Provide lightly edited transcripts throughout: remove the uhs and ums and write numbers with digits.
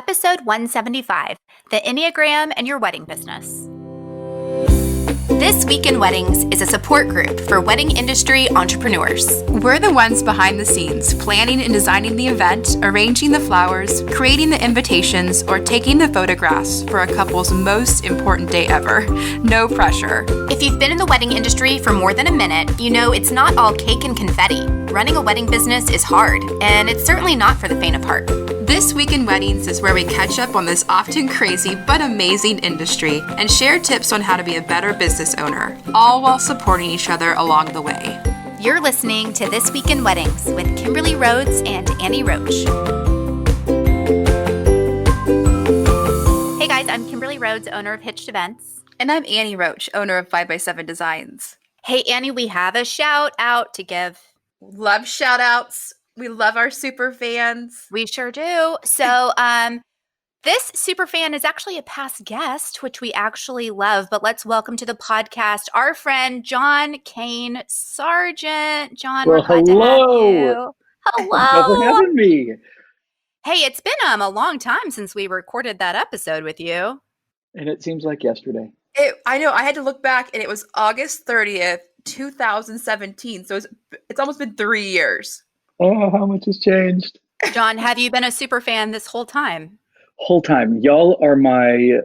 Episode 175, The Enneagram and Your Wedding Business. This Week in Weddings is a support group for wedding industry entrepreneurs. We're the ones behind the scenes, planning and designing the event, arranging the flowers, creating the invitations, or taking the photographs for a couple's most important day ever. No pressure. If you've been in the wedding industry for more than a minute, you know it's not all cake and confetti. Running a wedding business is hard, and it's certainly not for the faint of heart. This Week in Weddings is where we catch up on this often crazy but amazing industry and share tips on how to be a better business owner, all while supporting each other along the way. You're listening to This Week in Weddings with Kimberly Rhodes and Annie Roach. Hey guys, I'm Kimberly Rhodes, owner of Hitched Events. And I'm Annie Roach, owner of 5x7 Designs. Hey Annie, we have a shout out to give. Love shout outs. We love our super fans. We sure do. So this super fan is actually a past guest, which we actually love. But let's welcome to the podcast our friend John Kane Sargent. John, well, we're glad to have you. Thanks for having me. Hey, it's been a long time since we recorded that episode with you. And it seems like yesterday. I know. I had to look back, and it was August 30th, 2017. So it's almost been 3 years. Oh, how much has changed? John, have you been a super fan this whole time? Whole time. Y'all are my,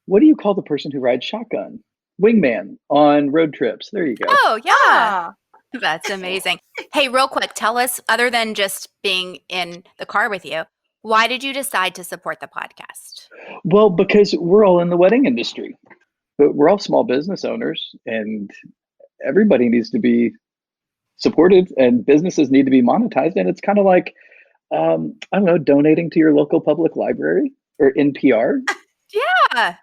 what do you call the person who rides shotgun? Wingman on road trips. There you go. Oh, yeah. That's amazing. Hey, real quick, tell us, other than just being in the car with you, why did you decide to support the podcast? Well, because we're all in the wedding industry. But we're all small business owners, and everybody needs to be supported, and businesses need to be monetized. And it's kind of like, I don't know, donating to your local public library or NPR. Yeah.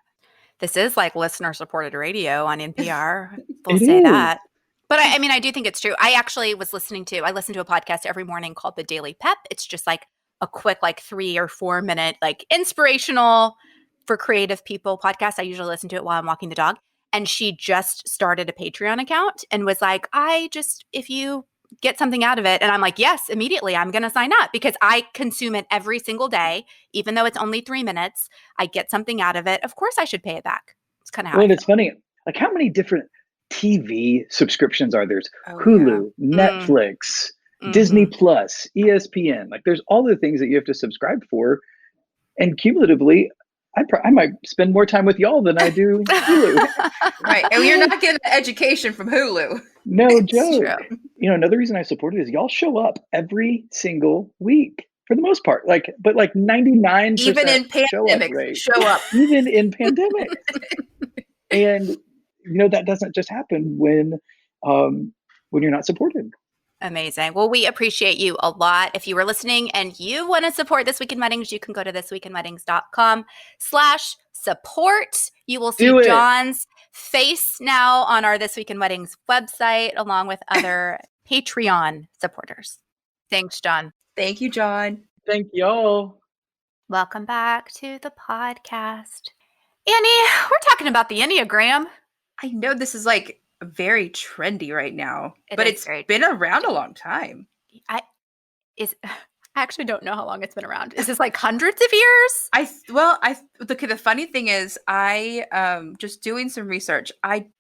This is like listener supported radio on NPR. We'll say that. But I do think it's true. I actually listen to a podcast every morning called The Daily Pep. It's just like a quick, 3 or 4 minute, inspirational for creative people podcast. I usually listen to it while I'm walking the dog. And she just started a Patreon account and was like, if you get something out of it. And I'm like, yes, immediately, I'm going to sign up because I consume it every single day. Even though it's only 3 minutes, I get something out of it. Of course, I should pay it back. It's kind of how I feel. It's funny. How many different TV subscriptions are there? Hulu, Netflix, Disney Plus, ESPN. There's all the things that you have to subscribe for. And cumulatively, I might spend more time with y'all than I do Hulu. Right. And you're not getting an education from Hulu. No joke. Another reason I support it is y'all show up every single week for the most part. But 99% even in pandemic show up. Even in pandemic. And that doesn't just happen when you're not supported. Amazing. Well, we appreciate you a lot. If you were listening and you want to support This Week in Weddings, you can go to thisweekinweddings.com/support. You will see John's face now on our This Week in Weddings website, along with other Patreon supporters. Thanks, John. Thank you, John. Thank y'all. Welcome back to the podcast. Annie, we're talking about the Enneagram. I know this is very trendy right now, but it's been around a long time. I actually don't know how long it's been around. Is this hundreds of years? The funny thing is, I just doing some research. Right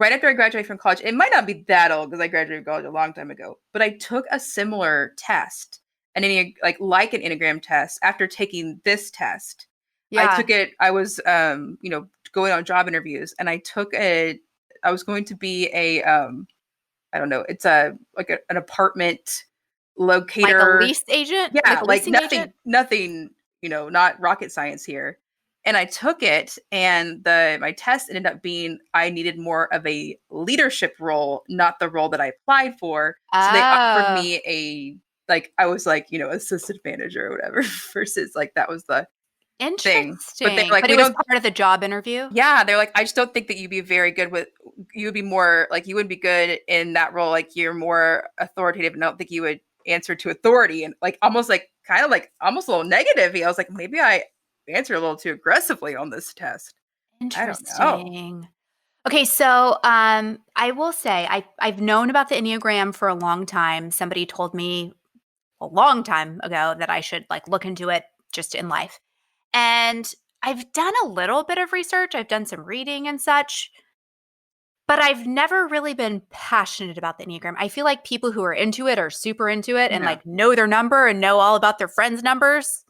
after I graduated from college, it might not be that old because I graduated from college a long time ago, but I took a similar test, an Enneagram test. After taking this test, I took it. I was going on job interviews, and I took it. I was going to be a, I don't know, it's an apartment locator. Like a lease agent? Yeah, nothing, not rocket science here. And I took it, and my test ended up being I needed more of a leadership role, not the role that I applied for. So they offered me I was assistant manager or whatever, versus that was the interesting thing. But it was part of the job interview. Yeah, they're I just don't think that you'd be very good you would be more you wouldn't be good in that role. You're more authoritative, and I don't think you would answer to authority, and almost almost a little negative. I was maybe I answered a little too aggressively on this test. Interesting. I don't know. Okay, so I will say I've known about the Enneagram for a long time. Somebody told me a long time ago that I should look into it just in life. And I've done a little bit of research. I've done some reading and such, but I've never really been passionate about the Enneagram. I feel like people who are into it are super into it and Yeah. like know their number and know all about their friends' numbers.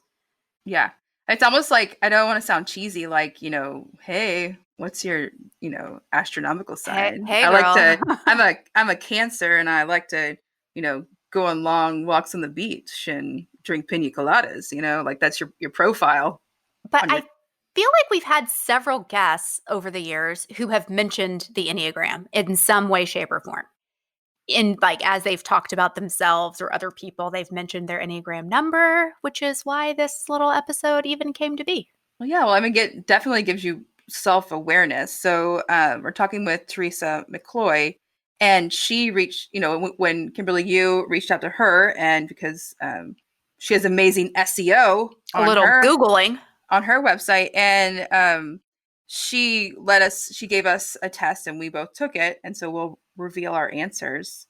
Yeah. It's almost like, I don't want to sound cheesy, like, hey, what's your, astronomical sign? Hey, I like girl. to, I'm a Cancer, and I like to, go on long walks on the beach and drink pina coladas, like that's your profile. But on your- I feel like we've had several guests over the years who have mentioned the Enneagram in some way, shape, or form. In like as they've talked about themselves or other people, they've mentioned their Enneagram number, which is why this little episode even came to be. Well, yeah, well, I mean, it definitely gives you self-awareness. So we're talking with Teresa McCloy, and she reached, when Kimberly Yu reached out to her, and because she has amazing SEO A little Googling. on her website, and she gave us a test, and we both took it, and so we'll reveal our answers.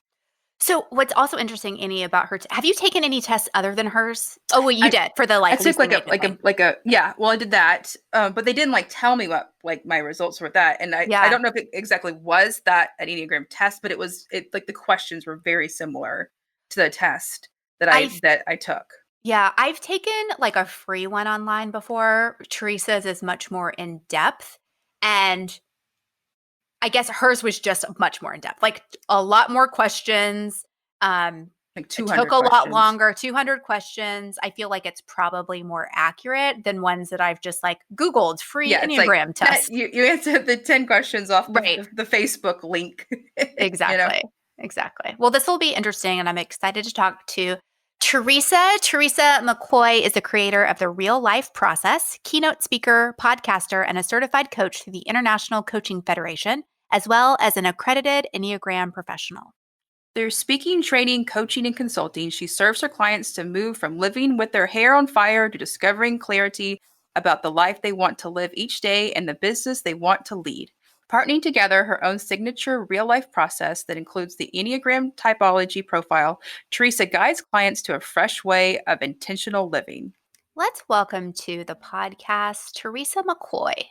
So what's also interesting, Annie, about her, have you taken any tests other than hers? Oh, well, you did for the I took yeah. Well, I did that, but they didn't tell me what my results were with that, and I don't know if it exactly was that an Enneagram test, but the questions were very similar to the test that I took. Yeah, I've taken like a free one online before. Teresa's is much more in depth, and I guess hers was just much more in depth, like a lot more questions. Like 200 it took a lot questions. longer, 200 questions. I feel like it's probably more accurate than ones that I've just like Googled free Enneagram test. You answered the 10 questions off the Facebook link. Exactly. Exactly. Well, this will be interesting, and I'm excited to talk to Teresa. Teresa McCloy is the creator of the Real Life Process, keynote speaker, podcaster, and a certified coach through the International Coaching Federation, as well as an accredited Enneagram professional. Through speaking, training, coaching, and consulting, she serves her clients to move from living with their hair on fire to discovering clarity about the life they want to live each day and the business they want to lead. Partnering together her own signature real-life process that includes the Enneagram typology profile, Teresa guides clients to a fresh way of intentional living. Let's welcome to the podcast, Teresa McCloy.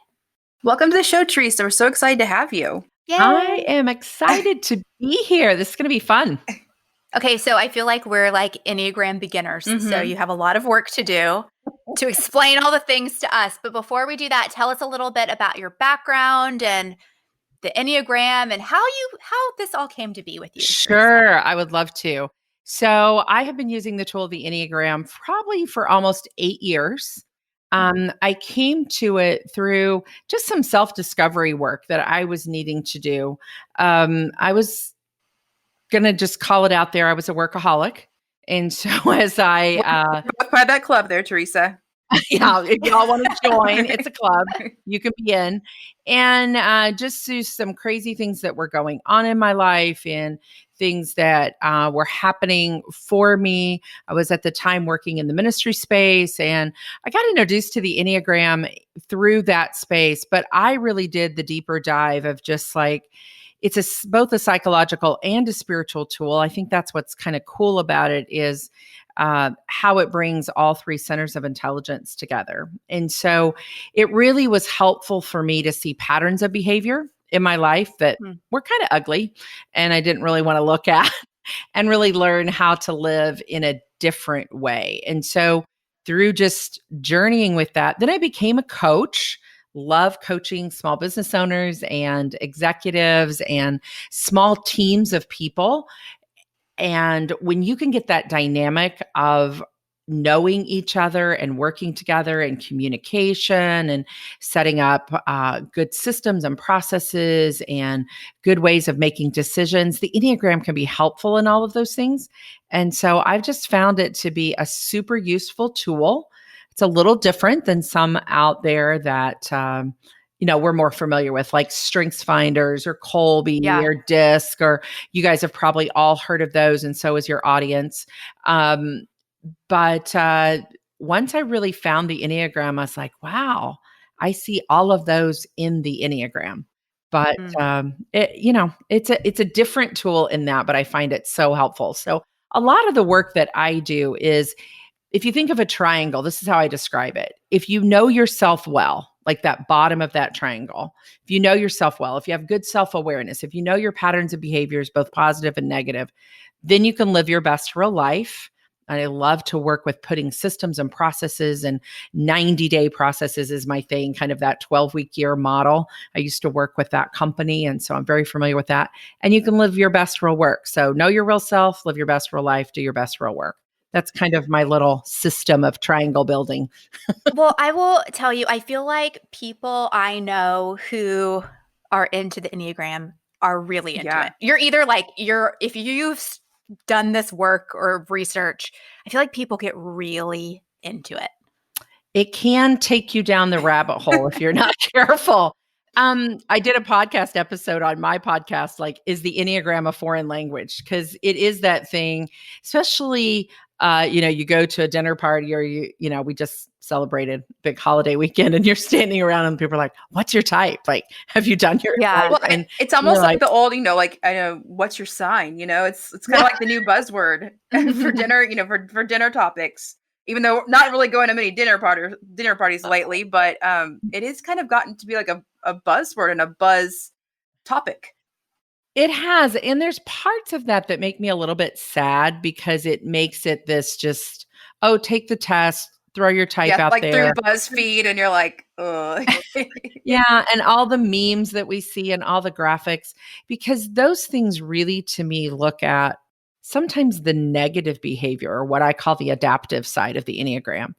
Welcome to the show, Teresa. We're so excited to have you. Yay. I am excited to be here. This is going to be fun. Okay, so I feel like we're like Enneagram beginners. Mm-hmm. So you have a lot of work to do to explain all the things to us. But before we do that, tell us a little bit about your background and the Enneagram and how this all came to be with you. Sure, I would love to. So I have been using the tool of the Enneagram probably for almost 8 years. I came to it through just some self-discovery work that I was needing to do. I was going to just call it out there. I was a workaholic. And so as I... by that club there, Teresa. Yeah, if y'all want to join, it's a club. You can be in. And just through some crazy things that were going on in my life and things that were happening for me. I was at the time working in the ministry space, and I got introduced to the Enneagram through that space. But I really did the deeper dive of just like, it's both a psychological and a spiritual tool. I think that's what's kind of cool about it is how it brings all three centers of intelligence together. And so it really was helpful for me to see patterns of behavior in my life that were kind of ugly and I didn't really want to look at and really learn how to live in a different way. And so through just journeying with that, then I became a coach. Love coaching small business owners and executives and small teams of people. And when you can get that dynamic of knowing each other and working together and communication and setting up good systems and processes and good ways of making decisions, the Enneagram can be helpful in all of those things. And so I've just found it to be a super useful tool. It's a little different than some out there that we're more familiar with, like Strengths Finders or Colby or DISC, or you guys have probably all heard of those, and so is your audience. But once I really found the Enneagram, I was like, wow, I see all of those in the Enneagram. But it's a different tool in that, but I find it so helpful. So a lot of the work that I do is if you think of a triangle, this is how I describe it. If you know yourself well, like that bottom of that triangle, if you know yourself well, if you have good self-awareness, if you know your patterns of behaviors, both positive and negative, then you can live your best real life. And I love to work with putting systems and processes, and 90-day processes is my thing, kind of that 12-week year model. I used to work with that company, and so I'm very familiar with that. And you can live your best real work. So know your real self, live your best real life, do your best real work. That's kind of my little system of triangle building. Well, I will tell you, I feel like people I know who are into the Enneagram are really into Yeah. it. You're either like, if you've done this work or research, I feel like people get really into it. It can take you down the rabbit hole if you're not careful. I did a podcast episode on my podcast, like, is the Enneagram a foreign language? Because it is that thing, especially, you go to a dinner party, or we just celebrated big holiday weekend, and you're standing around and people are like, what's your type? Like, have you done your Yeah. type? Well, And it's almost you're like the old, like, I know, what's your sign? It's kind of like the new buzzword for dinner, for dinner topics. Even though we're not really going to many dinner parties lately, but it is kind of gotten to be like a buzzword and a buzz topic. It has. And there's parts of that that make me a little bit sad, because it makes it this just, oh, take the test, throw your type out like there. through BuzzFeed, and you're like, ugh. Yeah. And all the memes that we see and all the graphics, because those things really, to me, look at sometimes the negative behavior, or what I call the adaptive side of the Enneagram.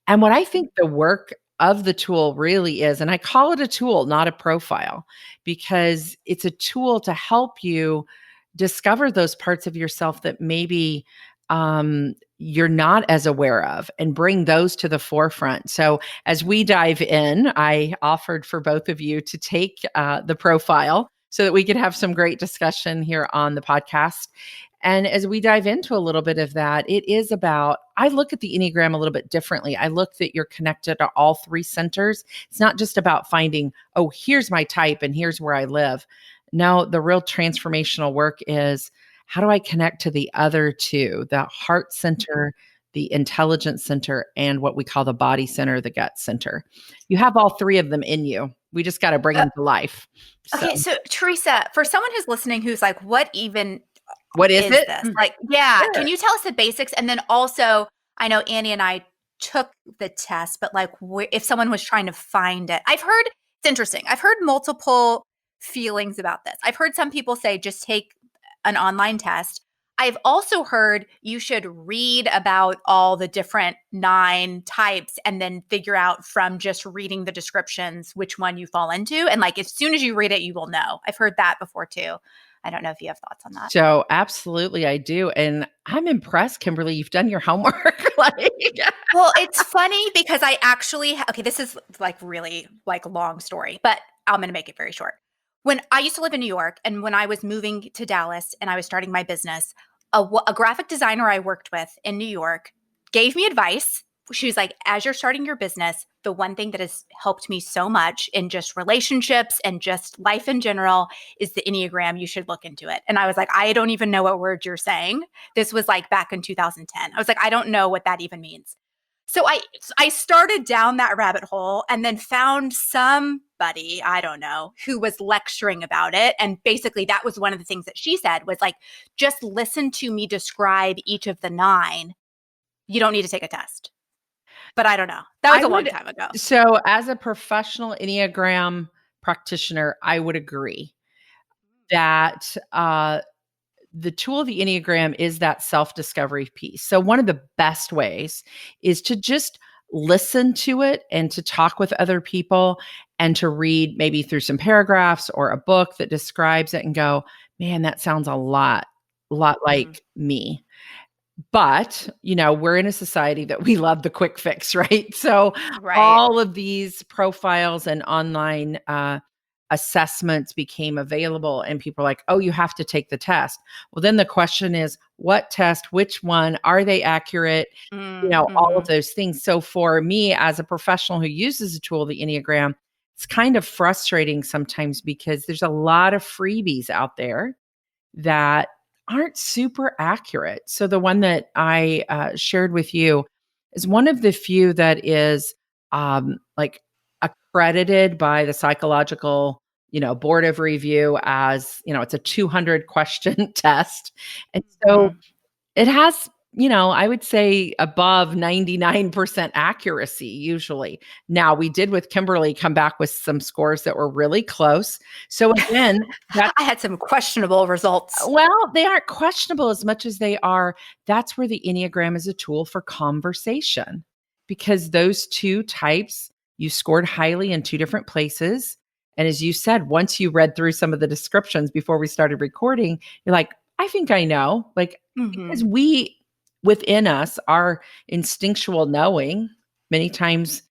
And what I think the work of the tool really is, and I call it a tool, not a profile, because it's a tool to help you discover those parts of yourself that maybe you're not as aware of, and bring those to the forefront. So as we dive in, I offered for both of you to take the profile so that we could have some great discussion here on the podcast. And as we dive into a little bit of that, it is about, I look at the Enneagram a little bit differently. I look that you're connected to all three centers. It's not just about finding, oh, here's my type and here's where I live. No, the real transformational work is, how do I connect to the other two, the heart center, the intelligence center, and what we call the body center, the gut center. You have all three of them in you. We just got to bring them to life. Okay, so Teresa, for someone who's listening who's like, what is it? this? Like, yeah, Sure. Can you tell us the basics? And then also, I know Annie and I took the test, but like, if someone was trying to find it, it's interesting. I've heard multiple feelings about this. I've heard some people say, just take an online test. I've also heard you should read about all the different 9 types and then figure out from just reading the descriptions which one you fall into. And like, as soon as you read it, you will know. I've heard that before too. I don't know if you have thoughts on that. So absolutely, I do. And I'm impressed, Kimberly, you've done your homework. Well, it's funny because I actually, this is like really like a long story, but I'm going to make it very short. When I used to live in New York, and when I was moving to Dallas and I was starting my business, a graphic designer I worked with in New York gave me advice. She was like, as you're starting your business, the one thing that has helped me so much in just relationships and just life in general is the Enneagram. You should look into it. And I was like, I don't even know what word you're saying. This was like back in 2010. I was like, I don't know what that even means. So I started down that rabbit hole and then found somebody, I don't know, who was lecturing about it. And basically that was one of the things that she said was like, just listen to me describe each of the 9. You don't need to take a test. But I don't know. That was a long time ago. So as a professional Enneagram practitioner, I would agree that the tool of the Enneagram is that self-discovery piece. So one of the best ways is to just listen to it and to talk with other people and to read maybe through some paragraphs or a book that describes it and go, man, that sounds a lot like me. But, we're in a society that we love the quick fix, right? So all of these profiles and online assessments became available, and people are like, oh, you have to take the test. Well, then the question is, what test, which one, are they accurate? All of those things. So for me as a professional who uses a tool, the Enneagram, it's kind of frustrating sometimes because there's a lot of freebies out there that aren't super accurate. So the one that I shared with you, is one of the few that is like accredited by the psychological, board of review as, it's a 200 question test. And so it has, I would say above 99% accuracy usually. Now, we did with Kimberly come back with some scores that were really close. So again, I had some questionable results. well, they aren't questionable as much as they are. That's where the Enneagram is a tool for conversation, because those two types, you scored highly in two different places. And as you said, once you read through some of the descriptions before we started recording, you're like, I think I know. Like, because we, within us, our instinctual knowing, many times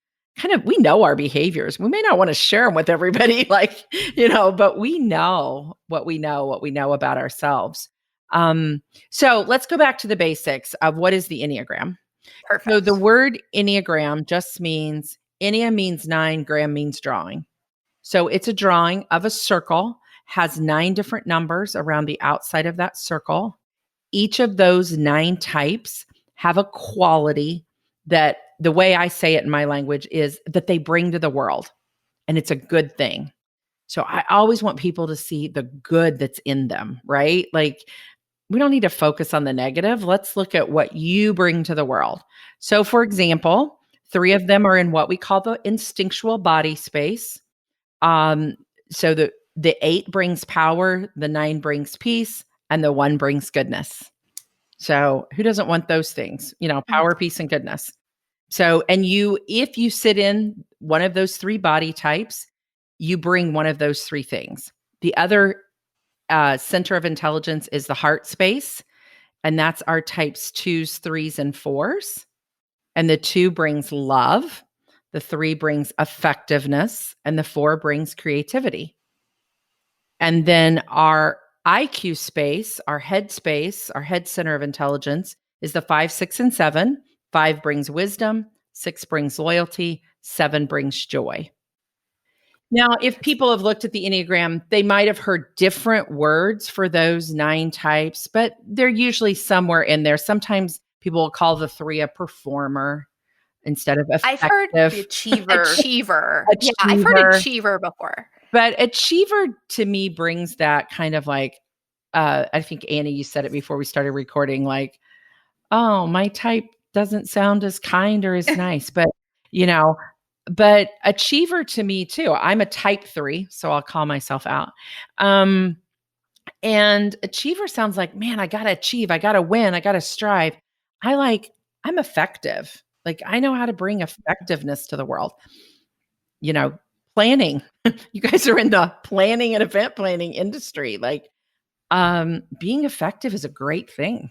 we know our behaviors. We may not want to share them with everybody, but we know what we know about ourselves. So let's go back to the basics of what is the Enneagram. Perfect. So the word Enneagram just means, Ennea means 9, gram means drawing. So it's a drawing of a circle, has 9 different numbers around the outside of that circle. Each of those 9 types have a quality that, the way I say it in my language, is that they bring to the world, and it's a good thing. So I always want people to see the good that's in them, right? Like, we don't need to focus on the negative. Let's look at what you bring to the world. So for example, 3 of them are in what we call the instinctual body space. So the 8 brings power, the 9 brings peace, and the 1 brings goodness. So who doesn't want those things? Power, peace, and goodness. So, and if you sit in one of those 3 body types, you bring one of those 3 things. The other center of intelligence is the heart space, and that's our types 2s, 3s, and 4s. And the 2 brings love, the 3 brings effectiveness, and the 4 brings creativity. And then our IQ space, our head center of intelligence, is the 5, 6, and 7. 5 brings wisdom, 6 brings loyalty, 7 brings joy. Now, if people have looked at the Enneagram, they might have heard different words for those 9 types, but they're usually somewhere in there. Sometimes people will call the 3 a performer instead of effective. I've heard the Achiever. Yeah, I've heard achiever before. But achiever to me brings that kind of like, I think, Annie, you said it before we started recording, like, oh, my type doesn't sound as kind or as nice. But, but achiever to me too, I'm a type 3, so I'll call myself out. And achiever sounds like, man, I got to achieve, I got to win, I got to strive. I'm effective. Like, I know how to bring effectiveness to the world. Planning. You guys are in the planning and event planning industry. Like, being effective is a great thing.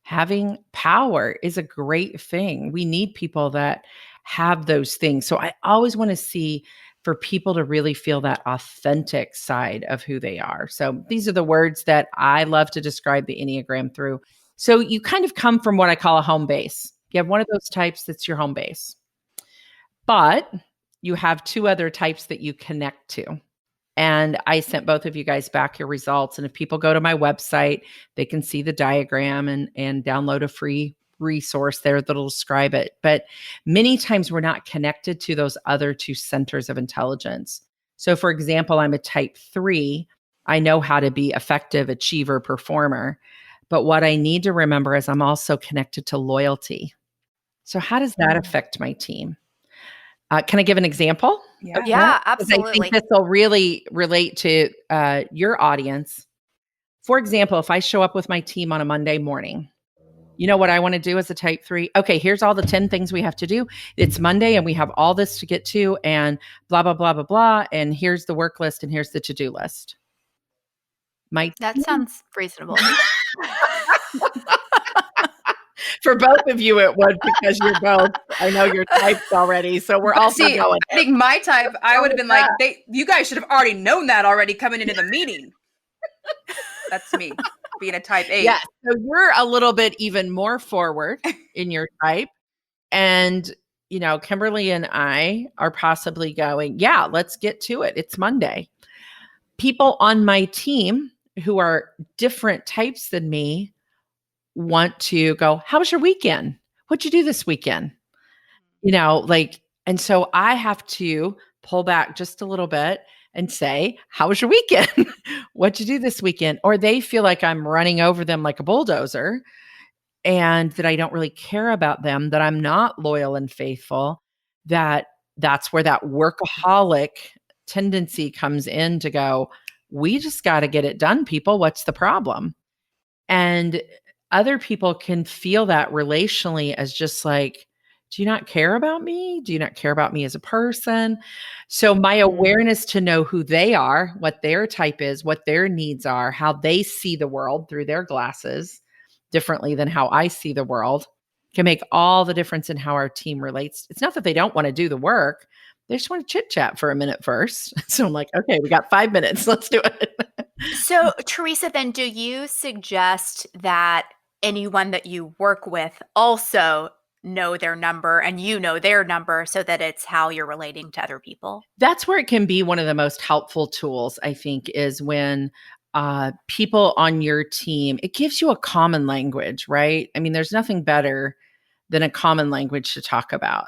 Having power is a great thing. We need people that have those things. So I always want to see for people to really feel that authentic side of who they are. So these are the words that I love to describe the Enneagram through. So you kind of come from what I call a home base. You have one of those types that's your home base. But you have 2 other types that you connect to. And I sent both of you guys back your results. And if people go to my website, they can see the diagram and download a free resource there that'll describe it. But many times we're not connected to those other 2 centers of intelligence. So for example, I'm a type 3. I know how to be effective, achiever, performer. But what I need to remember is I'm also connected to loyalty. So how does that affect my team? Can I give an example? Yeah, absolutely. I think this will really relate to your audience. For example, if I show up with my team on a Monday morning, you know what I want to do as a type 3? Okay, here's all the 10 things we have to do. It's Monday and we have all this to get to and blah, blah, blah, blah, blah. And here's the work list and here's the to-do list. That sounds reasonable. For both of you, it would, because you're both. I know you're typed already, so we're all going. I think my type, I would have been like, you guys should have already known that already coming into the meeting. That's me, being a type 8. Yeah, so you're a little bit even more forward in your type. And, Kimberly and I are possibly going, yeah, let's get to it. It's Monday. People on my team who are different types than me want to go, how was your weekend? what'd you do this weekend? And so I have to pull back just a little bit and say, how was your weekend? What'd you do this weekend? Or they feel like I'm running over them like a bulldozer and that I don't really care about them, that I'm not loyal and faithful, that's where that workaholic tendency comes in to go, we just got to get it done, people. What's the problem? And other people can feel that relationally as just like, do you not care about me? Do you not care about me as a person? So my awareness to know who they are, what their type is, what their needs are, how they see the world through their glasses differently than how I see the world can make all the difference in how our team relates. It's not that they don't want to do the work. They just want to chit chat for a minute first. So I'm like, okay, we got 5 minutes. Let's do it. So, Teresa, then do you suggest that anyone that you work with also know their number and you know their number so that it's how you're relating to other people? That's where it can be one of the most helpful tools, I think, is when people on your team, it gives you a common language, right? I mean, there's nothing better than a common language to talk about.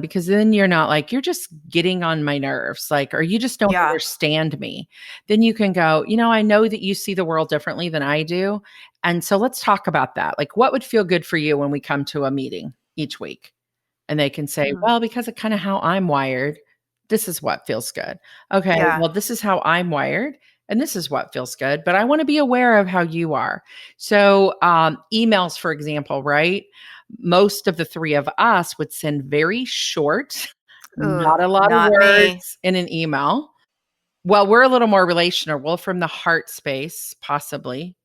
Because then you're not like, you're just getting on my nerves, like, or you just don't understand me. Then you can go, I know that you see the world differently than I do. And so let's talk about that. Like, what would feel good for you when we come to a meeting each week? And they can say, well, because of kind of how I'm wired, this is what feels good. Okay, well, this is how I'm wired. And this is what feels good. But I want to be aware of how you are. So emails, for example, right? Most of the three of us would send very short, not a lot of words in an email. Well, we're a little more relational. We're from the heart space, possibly.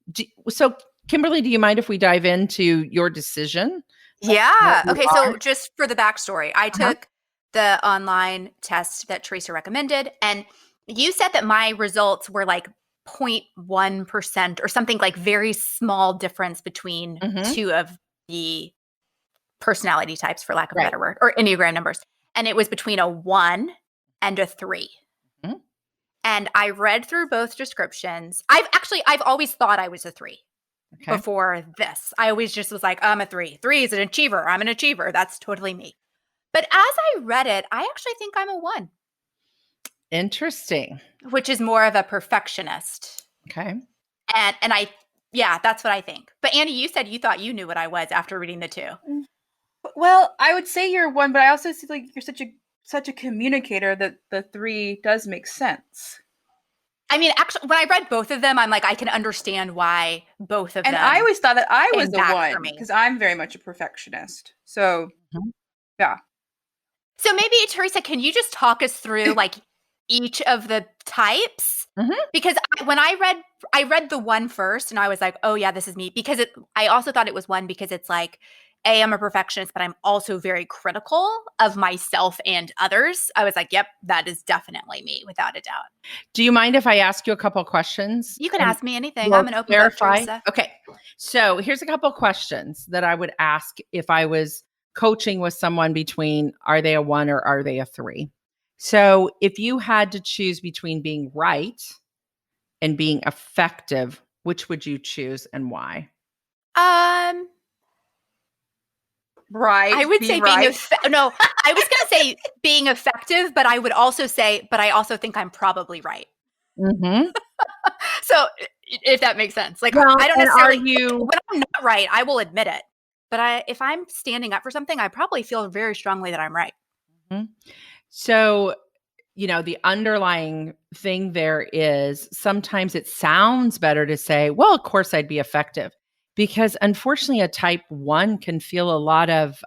So, Kimberly, do you mind if we dive into your decision? Yeah. Okay. So just for the backstory, I took the online test that Teresa recommended, and you said that my results were like 0.1% or something, like very small difference between two of the personality types, for lack of a better word, or Enneagram numbers. And it was between a 1 and a 3. And I read through both descriptions. I've always thought I was a 3 before this. I always just was like, I'm a 3. 3 is an achiever. I'm an achiever. That's totally me. But as I read it, I actually think I'm a 1. Interesting. Which is more of a perfectionist. Okay. And that's what I think. But Annie, you said you thought you knew what I was after reading the 2. Well, I would say you're 1, but I also see like you're such a communicator that the 3 does make sense. I mean, actually, when I read both of them, I'm like, I can understand why both of them. And I always thought that I was the back 1 because I'm very much a perfectionist. So, yeah. So maybe, Teresa, can you just talk us through like each of the types? Because when I read the 1 first, and I was like, oh yeah, this is me. Because I also thought it was 1 because it's like, I'm a perfectionist, but I'm also very critical of myself and others. I was like, yep, that is definitely me, without a doubt. Do you mind if I ask you a couple of questions? You can ask me anything. I'm an open book, Teresa. Okay. So here's a couple of questions that I would ask if I was coaching with someone between, are they a 1 or are they a 3? So if you had to choose between being right and being effective, which would you choose and why? Right. I would say right. No, I was going to say being effective, but I would also say, but I also think I'm probably right. So if that makes sense, like, well, I don't necessarily, when I'm not right, I will admit it. But if I'm standing up for something, I probably feel very strongly that I'm right. So, the underlying thing there is sometimes it sounds better to say, well, of course I'd be effective. Because unfortunately, a type 1 can feel a lot of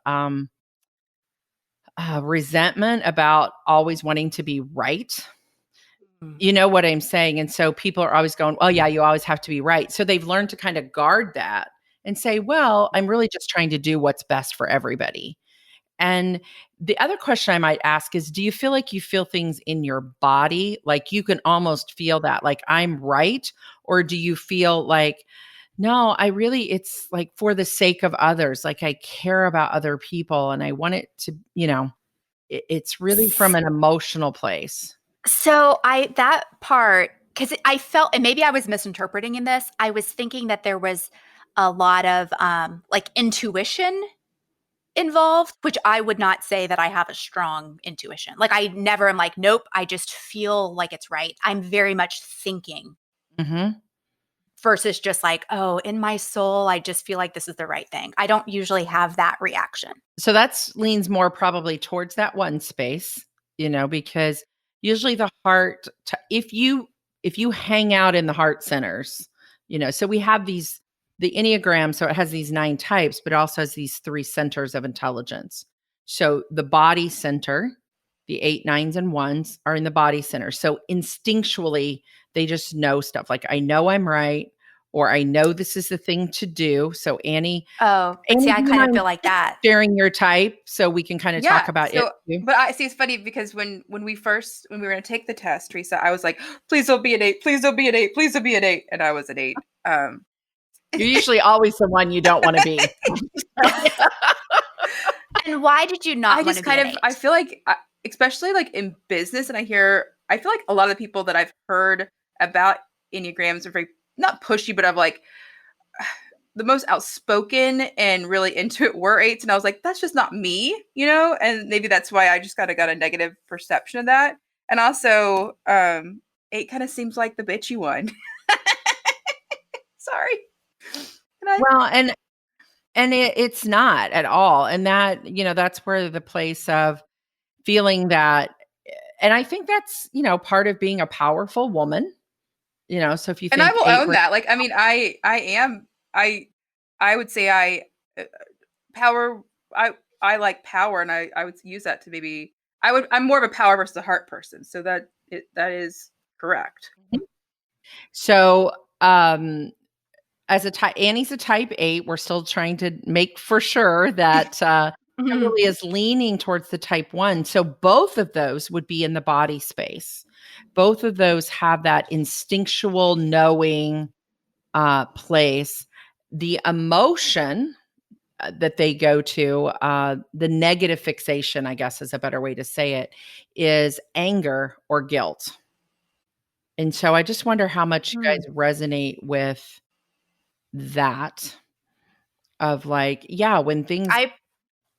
resentment about always wanting to be right. You know what I'm saying? And so people are always going, oh, yeah, you always have to be right. So they've learned to kind of guard that and say, well, I'm really just trying to do what's best for everybody. And the other question I might ask is, do you feel like you feel things in your body? Like you can almost feel that, like I'm right? Or do you feel like, no, it's like for the sake of others. Like I care about other people and I want it to, it's really from an emotional place. So that part, because I felt, and maybe I was misinterpreting in this, I was thinking that there was a lot of like intuition involved, which I would not say that I have a strong intuition. Like I never am like, nope, I just feel like it's right. I'm very much thinking versus just like, oh, in my soul, I just feel like this is the right thing. I don't usually have that reaction. So that leans more probably towards that one space, because usually the heart, if you hang out in the heart centers, so we have the Enneagram, so it has these 9 types, but it also has these 3 centers of intelligence. So the body center, the 8, 9s, and 1s are in the body center. So instinctually, they just know stuff like, I know I'm right, or I know this is the thing to do. So Annie. Oh, but see, I kind of feel like that. Sharing your type so we can kind of talk about it too. But I see it's funny because when we were going to take the test, Teresa, I was like, please don't be an 8, please don't be an 8, please don't be an 8. And I was an 8. You're usually always the one you don't want to be. And why did you not want to be an 8? I feel like, especially like in business, and I feel like a lot of the people that I've heard about Enneagrams are very, not pushy, but I'm like, the most outspoken and really into it were 8s. And I was like, that's just not me, and maybe that's why I just got a negative perception of that. And also, 8 kind of seems like the bitchy one. Sorry. And it's not at all. And that, that's where the place of feeling that, and I think that's, part of being a powerful woman, so if you think, and I will own that. Like, I mean, I would say power, I like power, and I would use that to maybe, I'm more of a power versus a heart person. So that is correct. So, as Annie's a type 8, we're still trying to make for sure that Kimberly is leaning towards the type 1. So both of those would be in the body space. Both of those have that instinctual knowing place. The emotion that they go to, the negative fixation, I guess is a better way to say it, is anger or guilt. And so I just wonder how much you guys resonate with that of like, yeah, when things.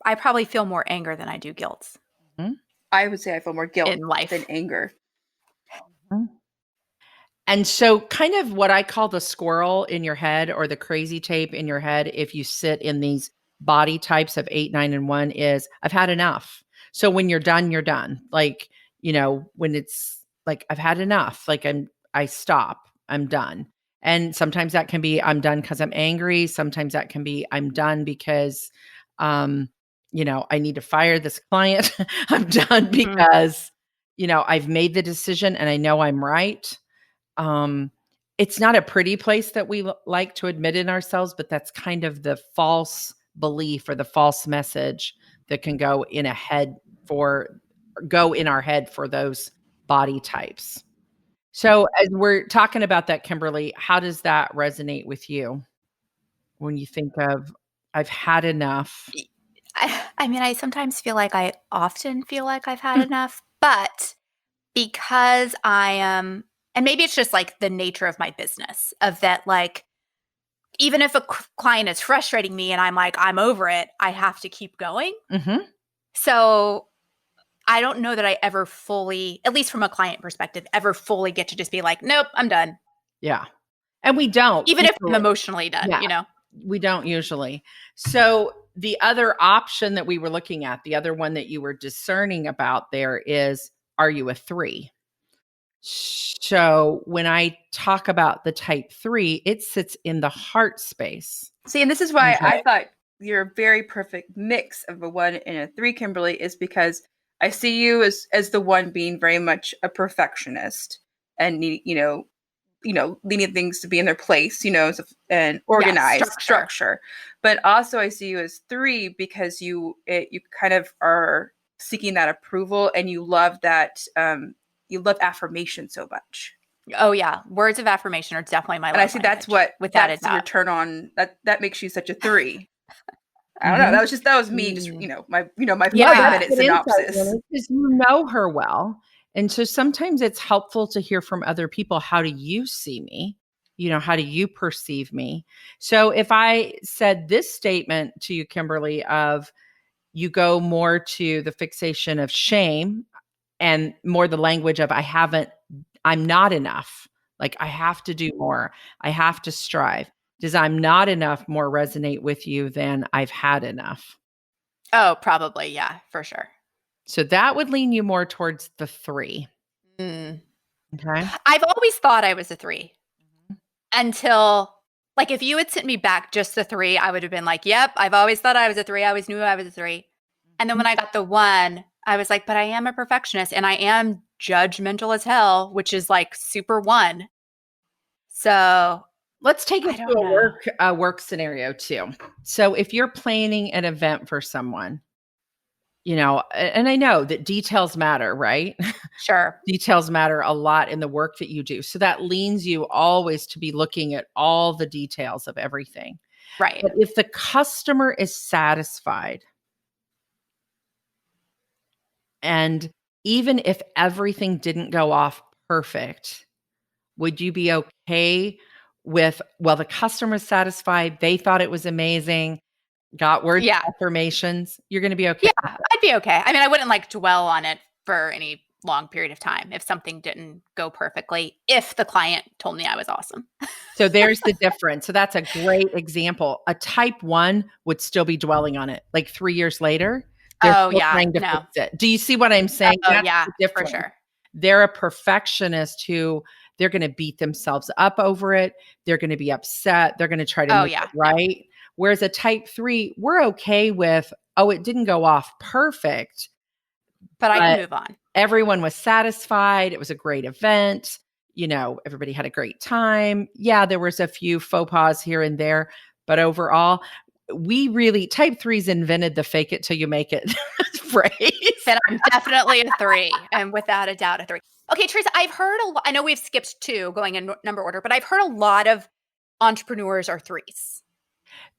I probably feel more anger than I do guilt. I would say I feel more guilt in life than anger. And so kind of what I call the squirrel in your head or the crazy tape in your head, if you sit in these body types of 8, 9, and 1 is I've had enough. So when you're done, you're done. Like, when it's like, I've had enough, like I stop, I'm done. And sometimes that can be, I'm done because I'm angry. Sometimes that can be, I'm done because, I need to fire this client. I'm done because, I've made the decision and I know I'm right. It's not a pretty place that we like to admit in ourselves, but that's kind of the false belief or the false message that can go in our head for those body types. So as we're talking about that, Kimberly, how does that resonate with you when you think of, I've had enough? I sometimes feel like I often feel like I've had enough, but because I am, and maybe it's just like the nature of my business of that, like, even if a client is frustrating me and I'm like, I'm over it, I have to keep going. So I don't know that I ever fully, at least from a client perspective, ever fully get to just be like, nope, I'm done. Yeah. And we don't. Even if I'm emotionally done, We don't usually. So the other option that we were looking at, the other one that you were discerning about there is, are you a 3? So when I talk about the type 3, it sits in the heart space. See, and this is why I thought you're a very perfect mix of a 1 and a 3, Kimberly, is because I see you as the 1 being very much a perfectionist and needing things to be in their place, and organized structure. But also I see you as 3 because you kind of are seeking that approval and you love that, you love affirmation so much. Oh yeah. Words of affirmation are definitely my love language. And I see that's your turn on. That makes you such a 3. I don't know. That was me. Just my 5-minute synopsis. Because you know her well, and so sometimes it's helpful to hear from other people. How do you see me? How do you perceive me? So if I said this statement to you, Kimberly, of, you go more to the fixation of shame and more the language of I'm not enough. Like I have to do more. I have to strive. Does I'm not enough more resonate with you than I've had enough? Oh, probably. Yeah, for sure. So that would lean you more towards the 3. Mm. Okay. I've always thought I was a 3 until, like, if you had sent me back just the 3, I would have been like, yep, I've always thought I was a 3. I always knew I was a 3. And then when I got the 1, I was like, but I am a perfectionist and I am judgmental as hell, which is like super 1. So let's take I it to don't know. a work scenario too. So if you're planning an event for someone, and I know that details matter, right? Sure. Details matter a lot in the work that you do. So that leans you always to be looking at all the details of everything. Right. But if the customer is satisfied, and even if everything didn't go off perfect, would you be okay with, well, the customer's satisfied, they thought it was amazing, got words of affirmations, you're going to be okay? Yeah, I'd be okay. I mean, I wouldn't like dwell on it for any long period of time if something didn't go perfectly, if the client told me I was awesome. So there's the difference. So that's a great example. A type 1 would still be dwelling on it. Like 3 years later, they're still trying to fix it. Do you see what I'm saying? Oh, That's yeah, the difference. for sure. They're a perfectionist who they're going to beat themselves up over it. They're going to be upset. They're going to try to make it right. Whereas a type 3, we're okay with, it didn't go off perfect, but I can move on. Everyone was satisfied. It was a great event. Everybody had a great time. Yeah, there was a few faux pas here and there, but overall, type 3s invented the fake it till you make it phrase. And I'm definitely a 3, and without a doubt a 3. Okay, Teresa, I've heard I know we've skipped 2 going in number order, but I've heard a lot of entrepreneurs are 3s.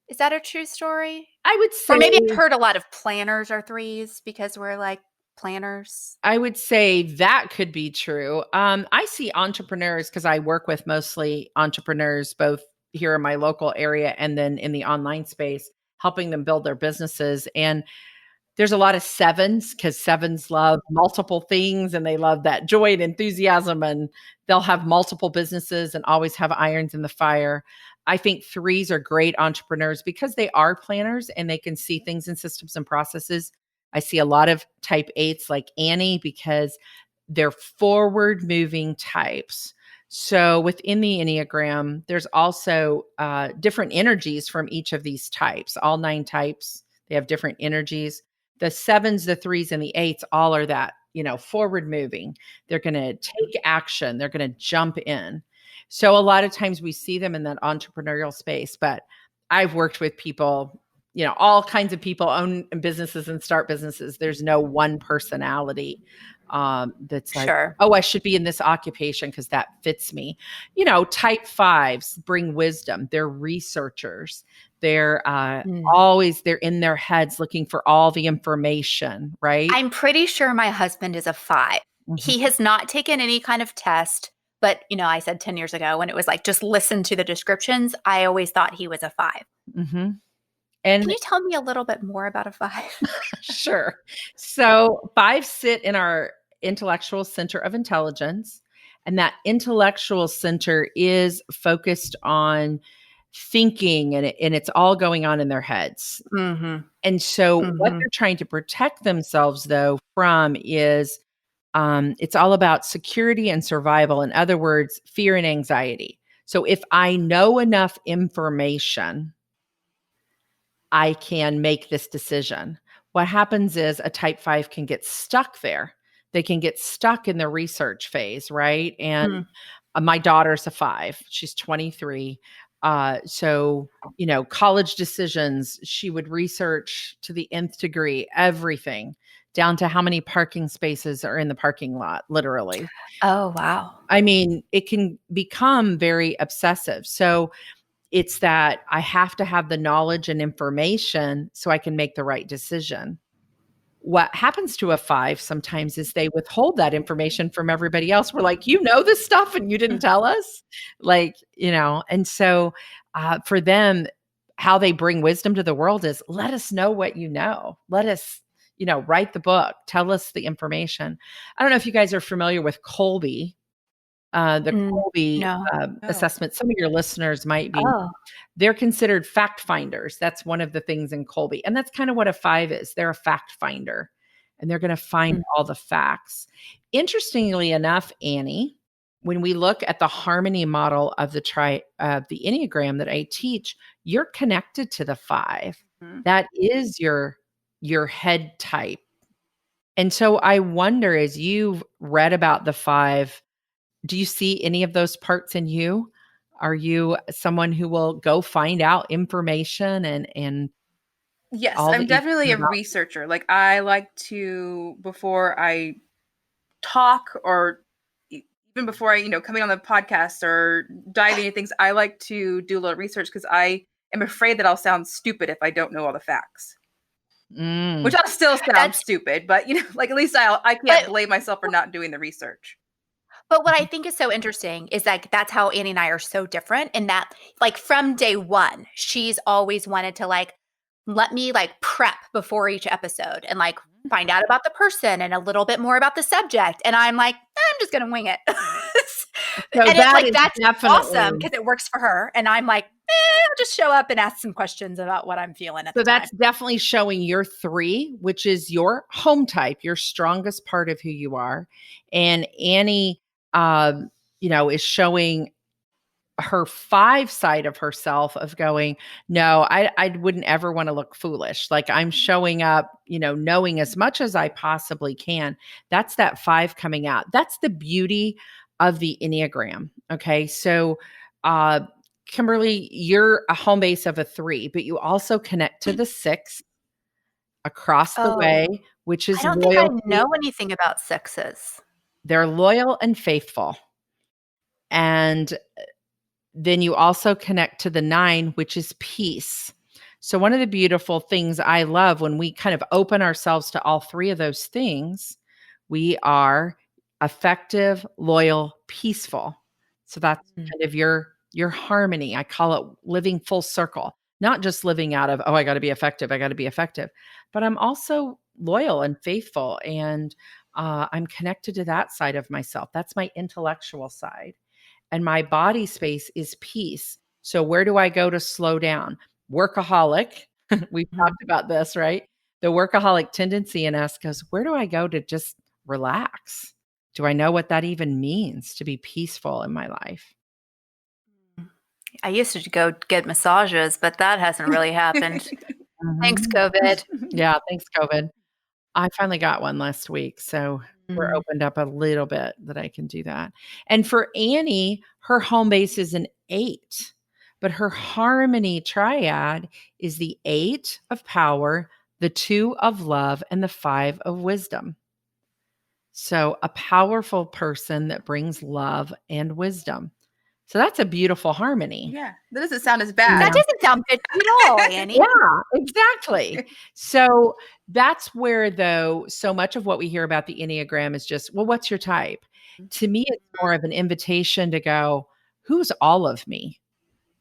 Is that a true story? I would say, or maybe I've heard a lot of planners are 3s because we're like planners. I would say that could be true. I see entrepreneurs, because I work with mostly entrepreneurs, both here in my local area and then in the online space, helping them build their businesses. And there's a lot of 7s, because 7s love multiple things and they love that joy and enthusiasm, and they'll have multiple businesses and always have irons in the fire. I think 3s are great entrepreneurs because they are planners and they can see things in systems and processes. I see a lot of type 8s like Annie because they're forward moving types. So within the Enneagram, there's also different energies from each of these types. All 9 types, they have different energies. The 7s, the 3s, and the 8s all are that, forward moving. They're going to take action. They're going to jump in. So a lot of times we see them in that entrepreneurial space, but I've worked with people, all kinds of people own businesses and start businesses. There's no one personality that's like, I should be in this occupation because that fits me. Type 5s bring wisdom. They're researchers. They're they're in their heads looking for all the information, right? I'm pretty sure my husband is a 5. Mm-hmm. He has not taken any kind of test, but I said 10 years ago when it was like, just listen to the descriptions, I always thought he was a 5. Mm-hmm. And can you tell me a little bit more about a 5? Sure. So 5s sit in our intellectual center of intelligence, and that intellectual center is focused on thinking, and it's all going on in their heads. Mm-hmm. And so what they're trying to protect themselves, though, from is it's all about security and survival. In other words, fear and anxiety. So if I know enough information, I can make this decision. What happens is a type 5 can get stuck there. They can get stuck in the research phase, right? And my daughter's a 5. She's 23. So, college decisions, she would research to the nth degree, everything down to how many parking spaces are in the parking lot, literally. Oh, wow. I mean, it can become very obsessive. So it's that I have to have the knowledge and information so I can make the right decision. What happens to a 5 sometimes is they withhold that information from everybody else. We're like, this stuff and you didn't tell us, and so for them, how they bring wisdom to the world is let us know what you know. Let us, write the book, tell us the information. I don't know if you guys are familiar with Colby, the Colby No. assessment. Some of your listeners might be. Oh. They're considered fact finders. That's one of the things in Colby. And that's kind of what a 5 is. They're a fact finder, and they're going to find all the facts. Interestingly enough, Annie, when we look at the harmony model of the Enneagram that I teach, you're connected to the 5. That is your head type. And so I wonder, as you've read about the 5, do you see any of those parts in you? Are you someone who will go find out information and Yes, all I'm that you definitely care a about? researcher. Like I like to, before I talk or even before I, coming on the podcast or diving into things, I like to do a little research because I am afraid that I'll sound stupid if I don't know all the facts. Which I'll still sound stupid, but like at least I can't blame myself for not doing the research. But what I think is so interesting is like that's how Annie and I are so different in that like from day one, she's always wanted to like let me like prep before each episode and like find out about the person and a little bit more about the subject. And I'm like, I'm just gonna wing it. So and that is that's definitely awesome because it works for her. And I'm like, I'll just show up and ask some questions about what I'm feeling at the time. that's definitely showing your 3, which is your home type, your strongest part of who you are. And Annie, is showing her 5 side of herself of going, no, I wouldn't ever want to look foolish. Like I'm showing up, knowing as much as I possibly can. That's that 5 coming out. That's the beauty of the Enneagram. Okay. So, Kimberly, you're a home base of a 3, but you also connect to the 6 across the way, which is I don't think I loyalty. know anything about 6s. They're loyal and faithful. And then you also connect to the 9, which is peace. So one of the beautiful things I love when we kind of open ourselves to all 3 of those things, we are effective, loyal, peaceful. So that's kind of your harmony. I call it living full circle, not just living out of, I got to be effective. I got to be effective, but I'm also loyal and faithful. And I'm connected to that side of myself. That's my intellectual side. And my body space is peace. So where do I go to slow down? Workaholic. We've talked about this, right? The workaholic tendency in us goes, where do I go to just relax? Do I know what that even means to be peaceful in my life? I used to go get massages, but that hasn't really happened. Thanks, COVID. Yeah, thanks, COVID. I finally got one last week. So we're opened up a little bit that I can do that. And for Annie, her home base is an 8, but her harmony triad is the 8 of power, the 2 of love, and the 5 of wisdom. So a powerful person that brings love and wisdom. So that's a beautiful harmony. Yeah, that doesn't sound as bad. That doesn't sound good at all, Annie. Yeah, exactly. So that's where, though, so much of what we hear about the Enneagram is just, well, what's your type? To me, it's more of an invitation to go, who's all of me?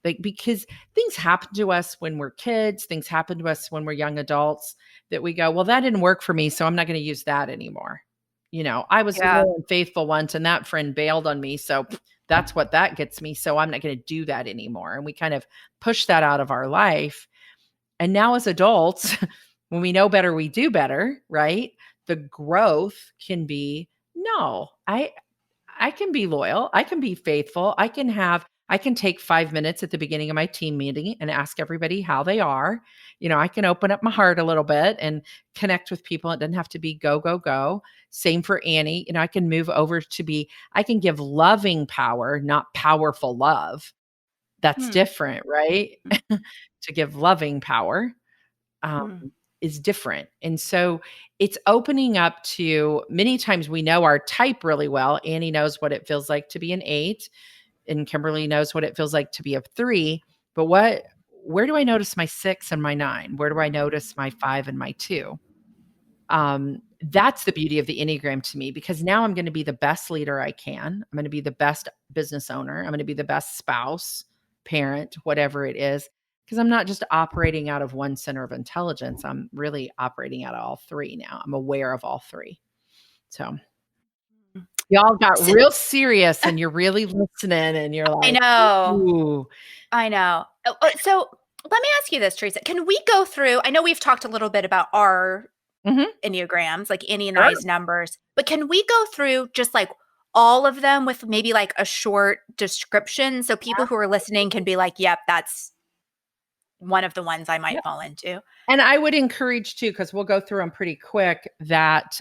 Like, because things happen to us when we're kids, things happen to us when we're young adults that we go, well, that didn't work for me, so I'm not going to use that anymore. I was loyal and faithful once, and that friend bailed on me, so that's what that gets me. So I'm not going to do that anymore. And we kind of push that out of our life. And now as adults, when we know better, we do better, right? The growth can be, no, I can be loyal. I can be faithful. I can take 5 minutes at the beginning of my team meeting and ask everybody how they are. I can open up my heart a little bit and connect with people. It doesn't have to be go, go, go. Same for Annie. I can move over to I can give loving power, not powerful love. That's different, right? To give loving power is different. And so it's opening up to, many times we know our type really well. Annie knows what it feels like to be an 8, and Kimberly knows what it feels like to be a 3. But where do I notice my 6 and my 9? Where do I notice my 5 and my 2? That's the beauty of the Enneagram to me, because now I'm going to be the best leader I can. I'm going to be the best business owner. I'm going to be the best spouse, parent, whatever it is, because I'm not just operating out of one center of intelligence. I'm really operating out of all three now. I'm aware of all three. So y'all got real serious and you're really listening and you're like, I know. ooh. I know. So let me ask you this, Teresa. Can we go through, I know we've talked a little bit about our Enneagrams, like Annie and I's numbers, but can we go through just like all of them with maybe like a short description so people who are listening can be like, yep, that's one of the ones I might fall into. And I would encourage too, because we'll go through them pretty quick, that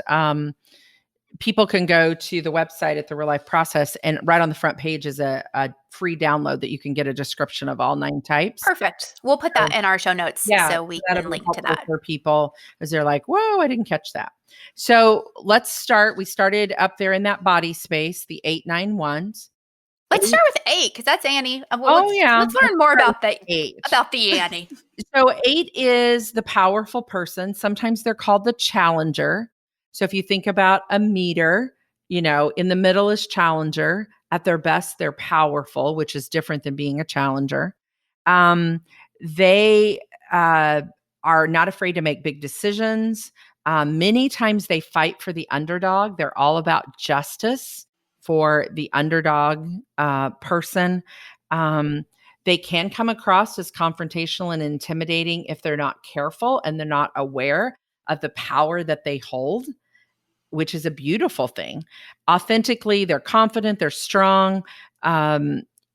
people can go to the website at the Real Life Process, and right on the front page is a free download that you can get a description of all 9 types. Perfect. We'll put that in our show notes so we can link to that for people, as they're like, whoa, I didn't catch that. So let's start. We started up there in that body space, the 8, 9, 1s. Let's start with 8 because that's Annie. Let's learn more about the 8. About the Annie. So 8 is the powerful person. Sometimes they're called the challenger. So if you think about a meter, in the middle is challenger. At their best, they're powerful, which is different than being a challenger. They are not afraid to make big decisions. Many times they fight for the underdog. They're all about justice for the underdog person. They can come across as confrontational and intimidating if they're not careful and they're not aware of the power that they hold, which is a beautiful thing. Authentically, they're confident, they're strong.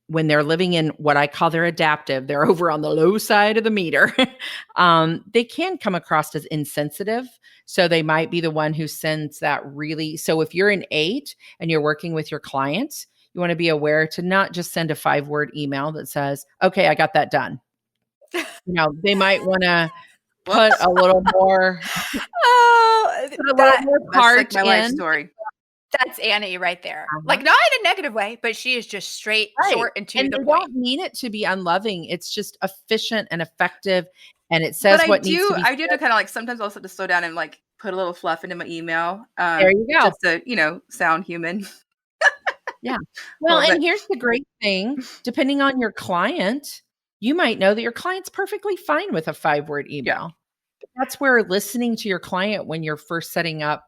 When they're living in what I call their adaptive, they're over on the low side of the meter. They can come across as insensitive. So they might be the one who sends that really. So if you're an 8 and you're working with your clients, you want to be aware to not just send a 5-word email that says, okay, I got that done. They might want to put a little more, part like my life story. That's Annie right there. Like not in a negative way, but she is just straight, short, and to the point. And they don't mean it to be unloving. It's just efficient and effective. And it says what needs to be. I do to kind of like sometimes also to slow down and like put a little fluff into my email. There you go. Just to, sound human. Yeah. Well, and here's the great thing. Depending on your client, you might know that your client's perfectly fine with a 5-word email. Yeah. That's where listening to your client when you're first setting up,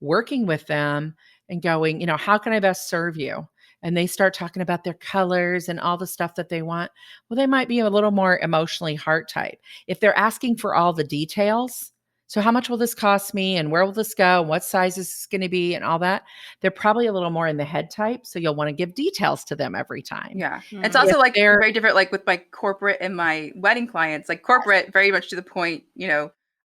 working with them and going, how can I best serve you? And they start talking about their colors and all the stuff that they want. Well, they might be a little more emotionally heart type. If they're asking for all the details, so how much will this cost me and where will this go? And what size is this going to be and all that? They're probably a little more in the head type. So you'll want to give details to them every time. Yeah. Mm-hmm. It's also like very different, like with my corporate and my wedding clients, like corporate, very much to the point,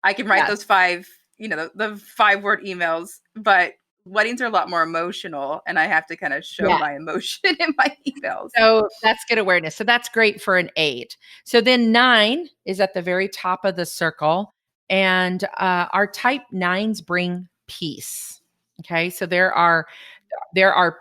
I can write those 5, the 5-word emails, but weddings are a lot more emotional and I have to kind of show my emotion in my emails. So that's good awareness. So that's great for an 8. So then 9 is at the very top of the circle. And our type 9s bring peace. Okay. So there are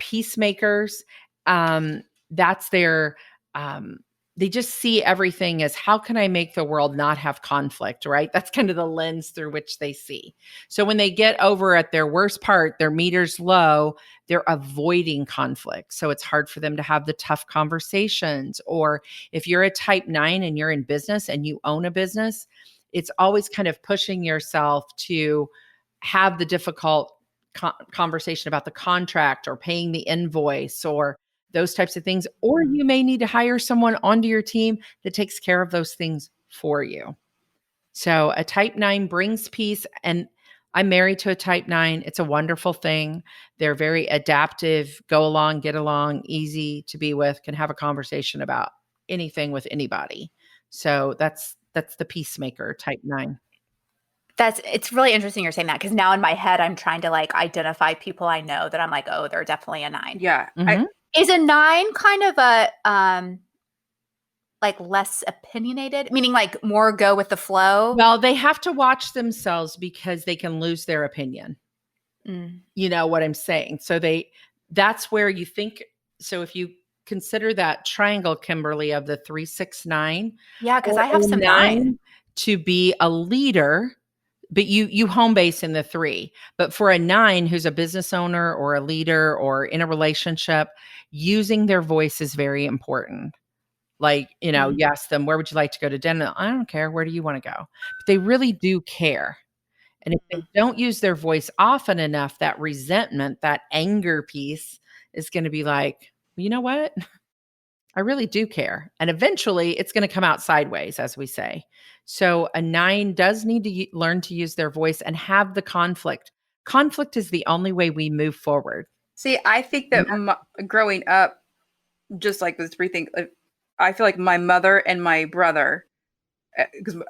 peacemakers. That's their, they just see everything as how can I make the world not have conflict, right? That's kind of the lens through which they see. So when they get over at their worst part, their meter's low, they're avoiding conflict. So it's hard for them to have the tough conversations. Or if you're a type 9 and you're in business and you own a business, it's always kind of pushing yourself to have the difficult conversation about the contract or paying the invoice or those types of things. Or you may need to hire someone onto your team that takes care of those things for you. So a type 9 brings peace. And I'm married to a type 9. It's a wonderful thing. They're very adaptive, go along, get along, easy to be with, can have a conversation about anything with anybody. So that's the peacemaker type 9. It's really interesting you're saying that because now in my head, I'm trying to like identify people I know that I'm like, oh, they're definitely a 9. Yeah. Mm-hmm. Is a 9 kind of a, like less opinionated, meaning like more go with the flow? Well, they have to watch themselves because they can lose their opinion. You know what I'm saying? So that's where you think, so if you consider that triangle, Kimberly, of the 3, 6, 9. Yeah, because I have some 9 to be a leader, but you home base in the 3. But for a 9 who's a business owner or a leader or in a relationship, using their voice is very important. Like, you know, Mhm. you ask them, where would you like to go to dinner? I don't care. Where do you want to go? But they really do care. And if they don't use their voice often enough, that resentment, that anger piece is going to be like, well, you know what? I really do care. And eventually it's going to come out sideways, as we say. So a 9 does need to learn to use their voice and have the conflict. Conflict is the only way we move forward. See, I think that growing up, just like this breathing, I feel like my mother and my brother, because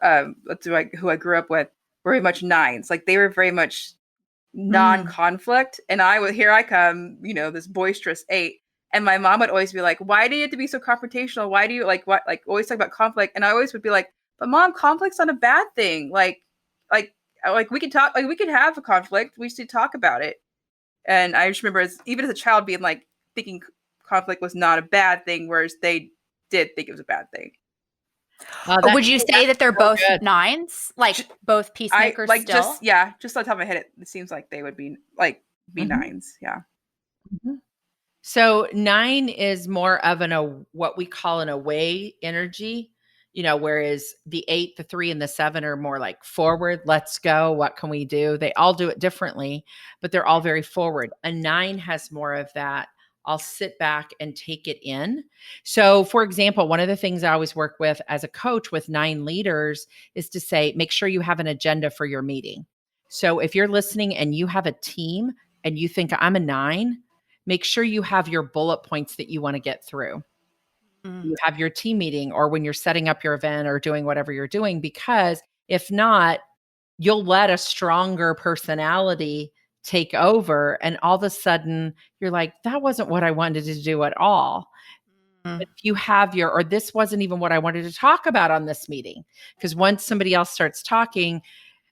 that's who I grew up with, were very much 9s. Like they were very much non-conflict, and here I come, this boisterous 8. And my mom would always be like, "Why do you have to be so confrontational? Why do you always talk about conflict?" And I always would be like, "But mom, conflict's not a bad thing. Like we can talk, like we can have a conflict. We should talk about it." And I just remember, even as a child, being like thinking conflict was not a bad thing, whereas they did think it was a bad thing. Would you say that they're both good. 9s? Like both peacemakers still? Just on top of my head, it seems like they would be 9s. Yeah. Mm-hmm. So 9 is more of what we call an away energy, whereas the 8, the 3, and the 7 are more like forward, let's go, what can we do? They all do it differently, but they're all very forward. A 9 has more of that. I'll sit back and take it in. So for example, one of the things I always work with as a coach with 9 leaders is to say, make sure you have an agenda for your meeting. So if you're listening and you have a team and you think I'm a 9, make sure you have your bullet points that you want to get through. You have your team meeting or when you're setting up your event or doing whatever you're doing, because if not, you'll let a stronger personality take over. And all of a sudden you're like, that wasn't what I wanted to do at all. But if you have or this wasn't even what I wanted to talk about on this meeting, because once somebody else starts talking,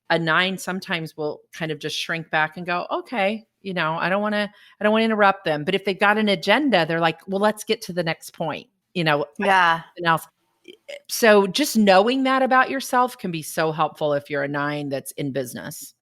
a 9 sometimes will kind of just shrink back and go, okay, I don't want to interrupt them. But if they've got an agenda, they're like, well, let's get to the next point, Yeah. something else. So just knowing that about yourself can be so helpful if you're a 9 that's in business.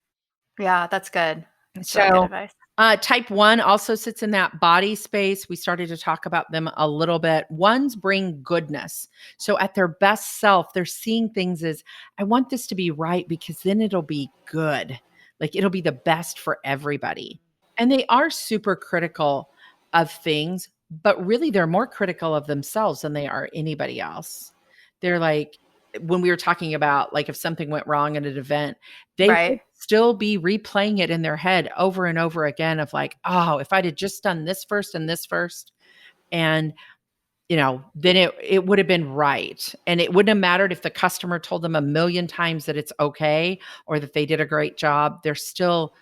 Yeah, that's good. That's really So good advice. Type 1 also sits in that body space. We started to talk about them a little bit. 1s bring goodness. So at their best self, they're seeing things as, I want this to be right because then it'll be good. Like it'll be the best for everybody. And they are super critical of things, but really they're more critical of themselves than they are anybody else. They're like, when we were talking about like if something went wrong at an event, they would still be replaying it in their head over and over again of like, oh, if I'd have just done this first and this first, and then it would have been right. And it wouldn't have mattered if the customer told them a million times that it's okay or that they did a great job. They're still,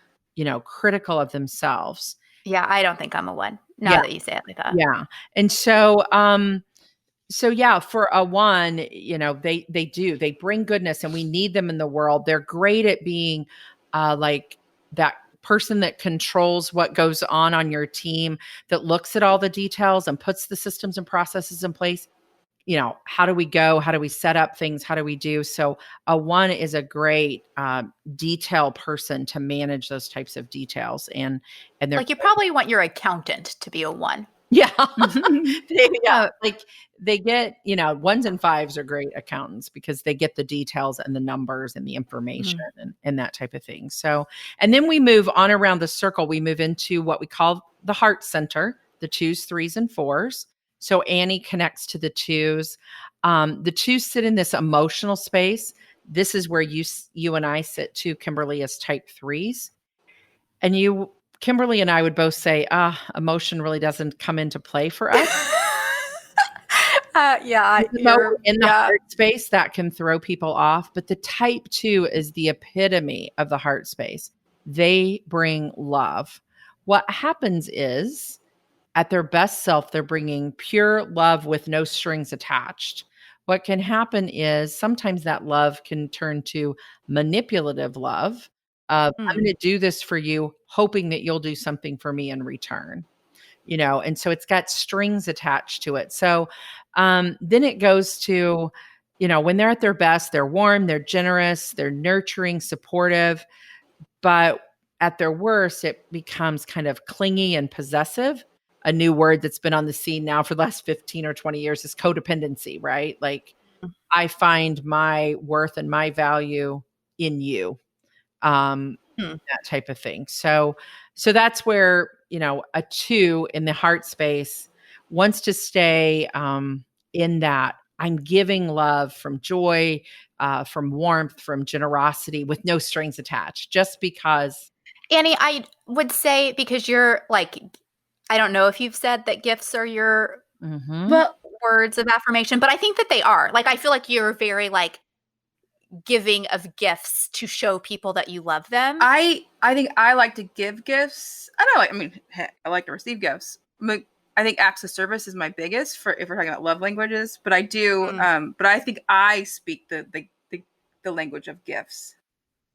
critical of themselves. Yeah, I don't think I'm a 1 now that you say it like that. Yeah. And so for a 1, they bring goodness and we need them in the world. They're great at being like that person that controls what goes on your team, that looks at all the details and puts the systems and processes in place. How do we go? How do we set up things? How do we do? So a 1 is a great detail person to manage those types of details. And they're like you probably want your accountant to be a 1. Yeah. Like they get, 1s and 5s are great accountants because they get the details and the numbers and the information and that type of thing. So, and then we move on around the circle. We move into what we call the heart center, the 2s, 3s, and 4s. So Annie connects to the 2s. The 2s sit in this emotional space. This is where you and I sit too, Kimberly, as type 3s. And Kimberly and I would both say, emotion really doesn't come into play for us. In the heart space, that can throw people off. But the type 2 is the epitome of the heart space. They bring love. What happens is, at their best self, they're bringing pure love with no strings attached. What can happen is sometimes that love can turn to manipulative love. I'm going to do this for you, hoping that you'll do something for me in return, and so it's got strings attached to it. So then it goes to, when they're at their best, they're warm, they're generous, they're nurturing, supportive, but at their worst, it becomes kind of clingy and possessive. a new word that's been on the scene now for the last 15 or 20 years is codependency, right? Like I find my worth and my value in you. That type of thing. So that's where, a 2 in the heart space wants to stay in that I'm giving love from joy, from warmth, from generosity with no strings attached, just because. Annie, I would say, because you're like, I don't know if you've said that gifts are your words of affirmation, but I think that they are. Like, I feel like you're very like giving of gifts to show people that you love them. I think I like to give gifts. I like to receive gifts. I think acts of service is my biggest for if we're talking about love languages. But I do. But I think I speak the language of gifts.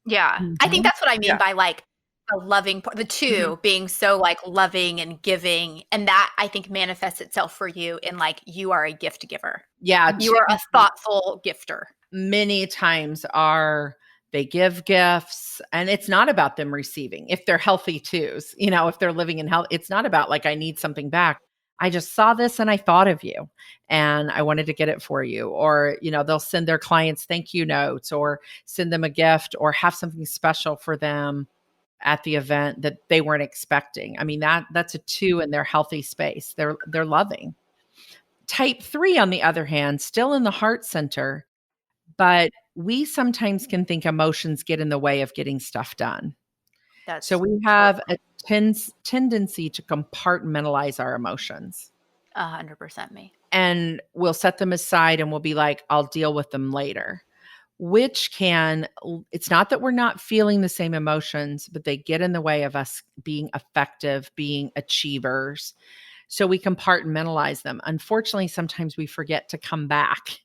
Yeah, I think that's what I mean by like the loving part. The 2 being so like loving and giving, and that I think manifests itself for you in like you are a gift giver. Yeah, you are a thoughtful gifter. Many times they give gifts, and it's not about them receiving. If they're healthy 2s, if they're living in health, it's not about like I need something back. I just saw this and I thought of you and I wanted to get it for you. Or, they'll send their clients thank you notes or send them a gift or have something special for them at the event that they weren't expecting. I mean, that's a 2 in their healthy space. They're loving. Type 3, on the other hand, still in the heart center, but we sometimes can think emotions get in the way of getting stuff done. So we have a tendency to compartmentalize our emotions. 100% me. And we'll set them aside and we'll be like, I'll deal with them later, it's not that we're not feeling the same emotions, but they get in the way of us being effective, being achievers. So we compartmentalize them. Unfortunately, sometimes we forget to come back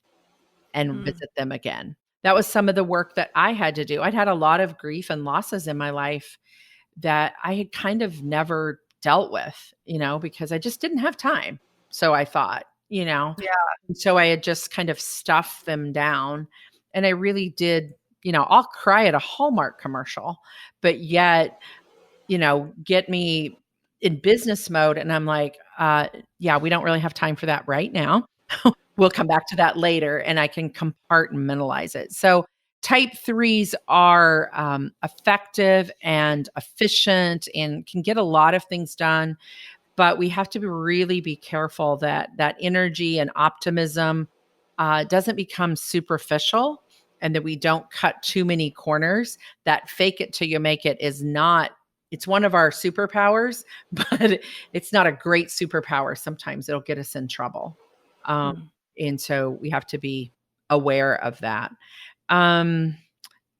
and visit them again. That was some of the work that I had to do. I'd had a lot of grief and losses in my life that I had kind of never dealt with, because I just didn't have time. So I thought, Yeah. And so I had just kind of stuffed them down. And I really did, I'll cry at a Hallmark commercial, but yet, get me in business mode. And I'm like, yeah, we don't really have time for that right now. We'll come back to that later, and I can compartmentalize it. So type 3s are effective and efficient and can get a lot of things done, but we have to really be careful that energy and optimism doesn't become superficial and that we don't cut too many corners. That fake it till you make it is not, it's one of our superpowers, but it's not a great superpower. Sometimes it'll get us in trouble. And so we have to be aware of that. And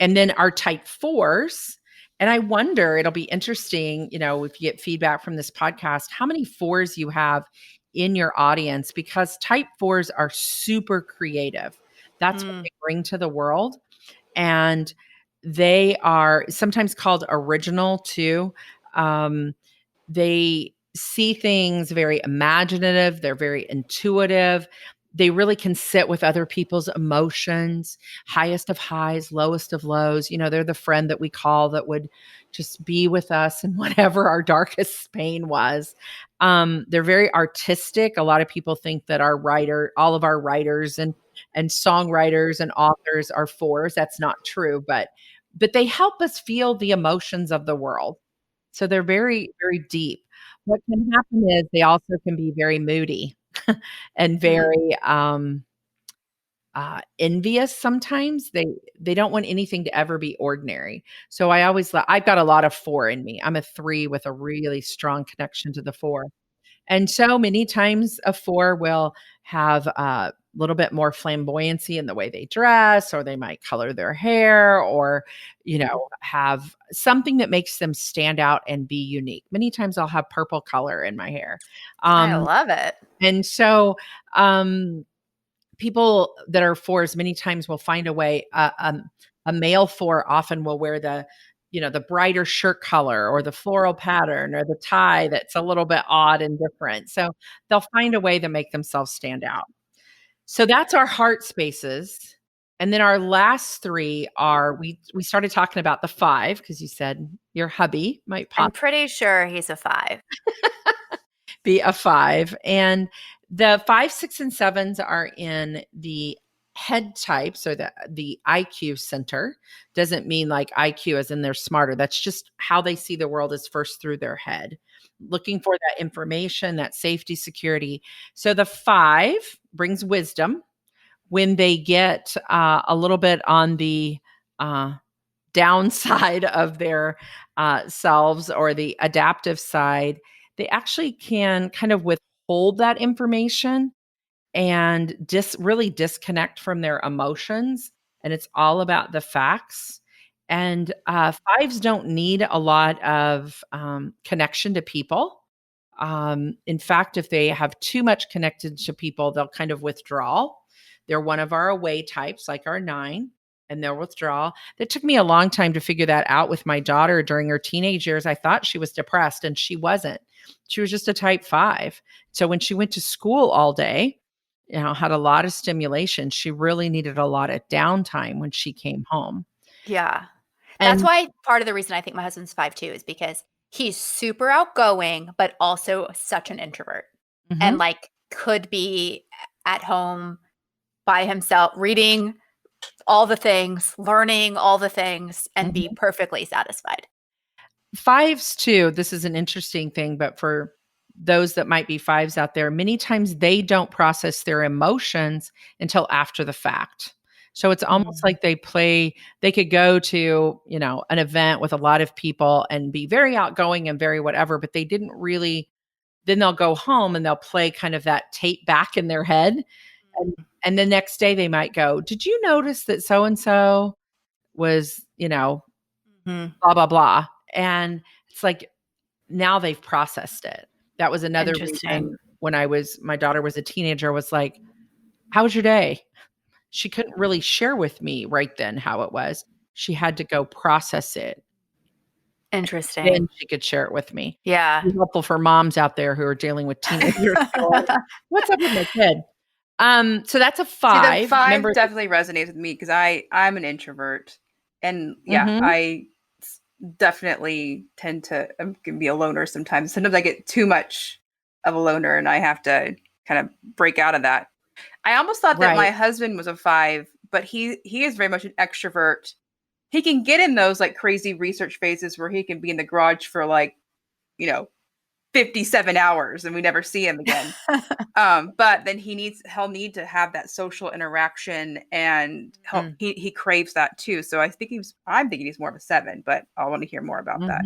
then our type 4s, and I wonder, it'll be interesting, if you get feedback from this podcast, how many 4s you have in your audience, because type 4s are super creative. That's what they bring to the world. And they are sometimes called original too. They see things very imaginative. They're very intuitive. They really can sit with other people's emotions, highest of highs, lowest of lows. They're the friend that we call that would just be with us in whatever our darkest pain was. They're very artistic. A lot of people think that all of our writers and songwriters and authors are 4s. That's not true, but they help us feel the emotions of the world. So they're very, very deep. What can happen is they also can be very moody and very envious sometimes. They don't want anything to ever be ordinary. So I've got a lot of 4 in me. I'm a 3 with a really strong connection to the 4. And so many times a 4 will have a little bit more flamboyancy in the way they dress, or they might color their hair, or, have something that makes them stand out and be unique. Many times I'll have purple color in my hair. I love it. And so people that are 4s many times will find a way. A male 4 often will wear the brighter shirt color or the floral pattern or the tie that's a little bit odd and different. So they'll find a way to make themselves stand out. So that's our heart spaces. And then our last 3 are, we started talking about the 5 because you said your hubby might pop. I'm pretty sure he's a 5. be a 5. And the 5, 6, and 7s are in the head type. So the IQ center doesn't mean like IQ as in they're smarter. That's just how they see the world is first through their head, looking for that information, that safety, security. So the 5 brings wisdom. When they get a little bit on the downside of their selves or the adaptive side, they actually can kind of withhold that information and really disconnect from their emotions. And it's all about the facts. And 5s don't need a lot of connection to people. In fact, if they have too much connected to people, they'll kind of withdraw. They're one of our away types, like our 9, and they'll withdraw. It took me a long time to figure that out with my daughter during her teenage years. I thought she was depressed, and she wasn't. She was just a type 5. So when she went to school all day, had a lot of stimulation, she really needed a lot of downtime when she came home. Yeah. That's And why part of the reason I think my husband's 5 too is because he's super outgoing, but also such an introvert and like could be at home by himself, reading all the things, learning all the things, and be perfectly satisfied. 5s too, this is an interesting thing, but for those that might be 5s out there, many times they don't process their emotions until after the fact. So it's almost like they could go to, an event with a lot of people and be very outgoing and very whatever, but they didn't really, then they'll go home and they'll play kind of that tape back in their head. And the next day they might go, did you notice that so-and-so was, blah, blah, blah. And it's like, now they've processed it. That was another reason when my daughter was a teenager, was like, how was your day? She couldn't really share with me right then how it was. She had to go process it. Interesting. Then she could share it with me. Yeah. It's helpful for moms out there who are dealing with teenagers. What's up with my kid? So that's a 5. See, the 5 definitely resonates with me because I'm an introvert, and I definitely tend to can be a loner sometimes. Sometimes I get too much of a loner, and I have to kind of break out of that. I almost thought that my husband was a 5, but he is very much an extrovert. He can get in those like crazy research phases where he can be in the garage for 57 hours and we never see him again. But then he'll need to have that social interaction, and he craves that too. So I'm thinking he's more of a 7, but I want to hear more about that.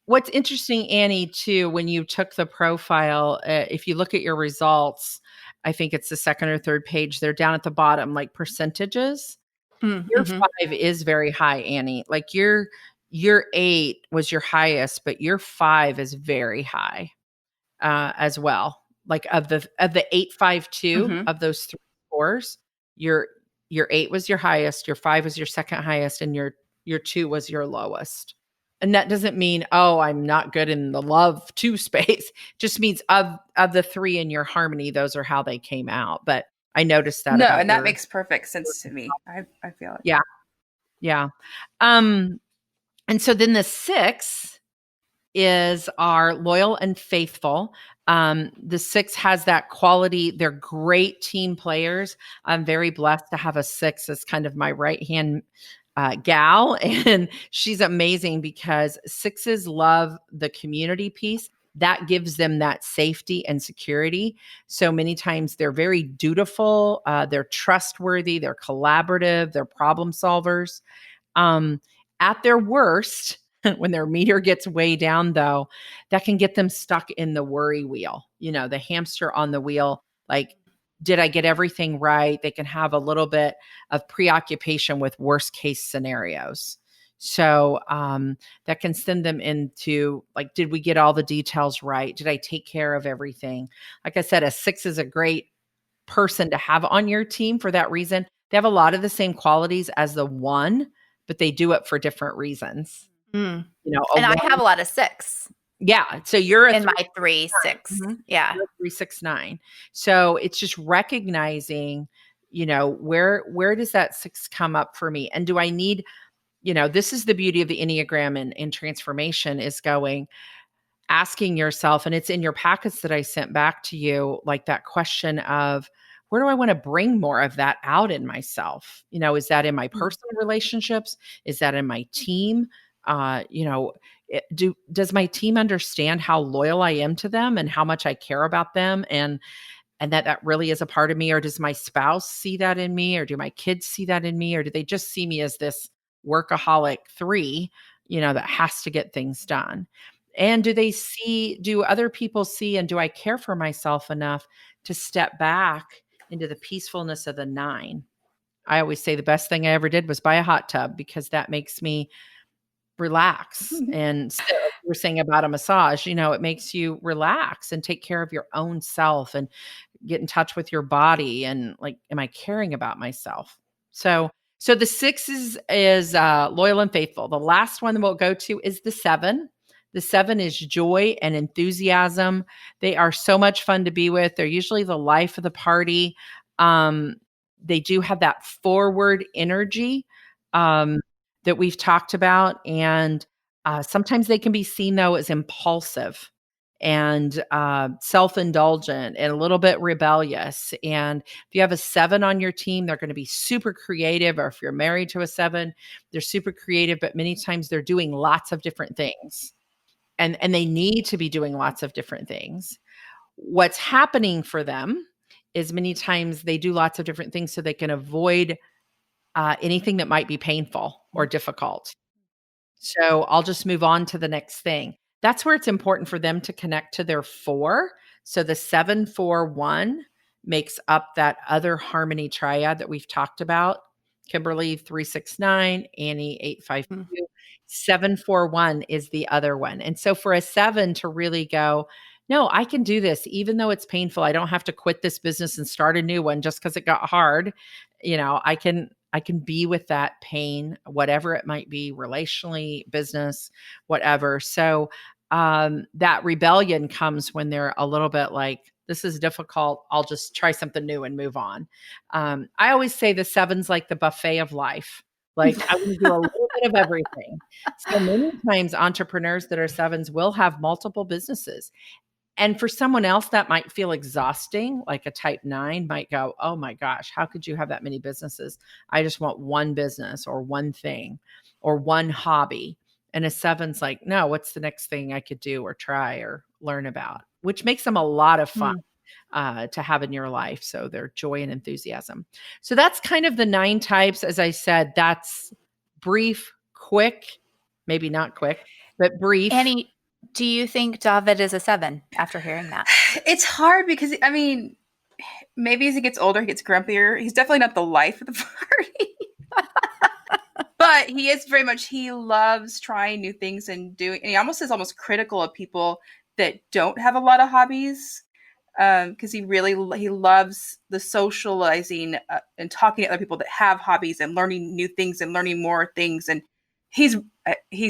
What's interesting, Annie, too, when you took the profile, if you look at your results, I think it's the second or third page, they're down at the bottom, like percentages. Your 5 is very high, Annie. Like your 8 was your highest, but your 5 is very high as well. Like of the 852 of those 3 scores, your 8 was your highest, your 5 was your second highest, and your 2 was your lowest. And that doesn't mean, I'm not good in the love 2 space. Just means of the 3 in your harmony, those are how they came out. But I noticed that. No, and that makes perfect sense to me. I feel it. Yeah. Yeah. And so then the 6 is our loyal and faithful. The 6 has that quality. They're great team players. I'm very blessed to have a 6 as kind of my right-hand gal. And she's amazing because 6s love the community piece. That gives them that safety and security. So many times they're very dutiful, they're trustworthy, they're collaborative, they're problem solvers. At their worst, when their meter gets way down, though, that can get them stuck in the worry wheel, the hamster on the wheel. Like, did I get everything right? They can have a little bit of preoccupation with worst case scenarios. So that can send them into like, did we get all the details right? Did I take care of everything? Like I said, a 6 is a great person to have on your team for that reason. They have a lot of the same qualities as the 1, but they do it for different reasons. And I have a lot of 6. Yeah. So you're in my 3, 6. Yeah. 3, 6, 9. So it's just recognizing, where does that 6 come up for me? And do I need, this is the beauty of the Enneagram and transformation is going, asking yourself, and it's in your packets that I sent back to you, like that question of, where do I want to bring more of that out in myself? Is that in my personal relationships? Is that in my team? Does my team understand how loyal I am to them and how much I care about them, and that really is a part of me? Or does my spouse see that in me? Or do my kids see that in me? Or do they just see me as this workaholic 3, that has to get things done? And do other people see, and do I care for myself enough to step back into the peacefulness of the 9? I always say the best thing I ever did was buy a hot tub, because that makes me relax. And so we're saying about a massage, it makes you relax and take care of your own self and get in touch with your body. And like, am I caring about myself? So the 6 is loyal and faithful. The last one that we'll go to is the 7. The 7 is joy and enthusiasm. They are so much fun to be with. They're usually the life of the party. They do have that forward energy that we've talked about. And sometimes they can be seen, though, as impulsive and self-indulgent and a little bit rebellious. And if you have a 7 on your team, they're going to be super creative. Or if you're married to a 7, they're super creative, but many times they're doing lots of different things. And they need to be doing lots of different things. What's happening for them is many times they do lots of different things so they can avoid anything that might be painful or difficult. So I'll just move on to the next thing. That's where it's important for them to connect to their 4. So the 7-4-1 makes up that other harmony triad that we've talked about. Kimberly 369, Annie 852. 7-4-1 is the other one. And so for a 7 to really go, no, I can do this, even though it's painful. I don't have to quit this business and start a new one just because it got hard. I can be with that pain, whatever it might be, relationally, business, whatever. So that rebellion comes when they're a little bit like, this is difficult. I'll just try something new and move on. I always say the 7's like the buffet of life. Like, I want to do a little bit of everything. So many times entrepreneurs that are 7s will have multiple businesses. And for someone else, that might feel exhausting. Like a type 9 might go, oh my gosh, how could you have that many businesses? I just want one business or one thing or one hobby. And a 7's like, no, what's the next thing I could do or try or learn about? Which makes them a lot of fun to have in your life. So their joy and enthusiasm. So that's kind of the 9 types. As I said, that's brief, quick, maybe not quick, but brief. Annie, do you think David is a 7 after hearing that? It's hard because, maybe as he gets older, he gets grumpier. He's definitely not the life of the party. But he is very much, he loves trying new things and he almost is almost critical of people that don't have a lot of hobbies. Because he loves the socializing and talking to other people that have hobbies and learning new things and learning more things. And he's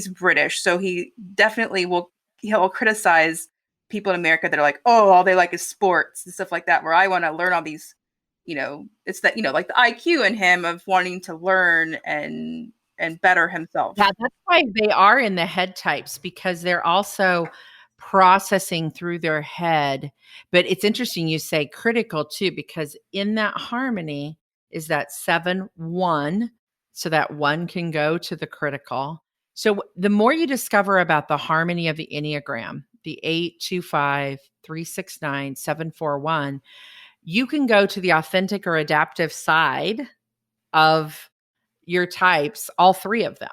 British, so he definitely he'll criticize people in America that are like, oh, all they like is sports and stuff like that, where I want to learn all these, it's that, like the IQ in him of wanting to learn and better himself. Yeah, that's why they are in the head types, because they're also processing through their head. But it's interesting you say critical too, because in that harmony is that 7-1. So that 1 can go to the critical. So the more you discover about the harmony of the Enneagram, the 8-2-5, 3-6-9, 7-4-1, you can go to the authentic or adaptive side of your types, all 3 of them.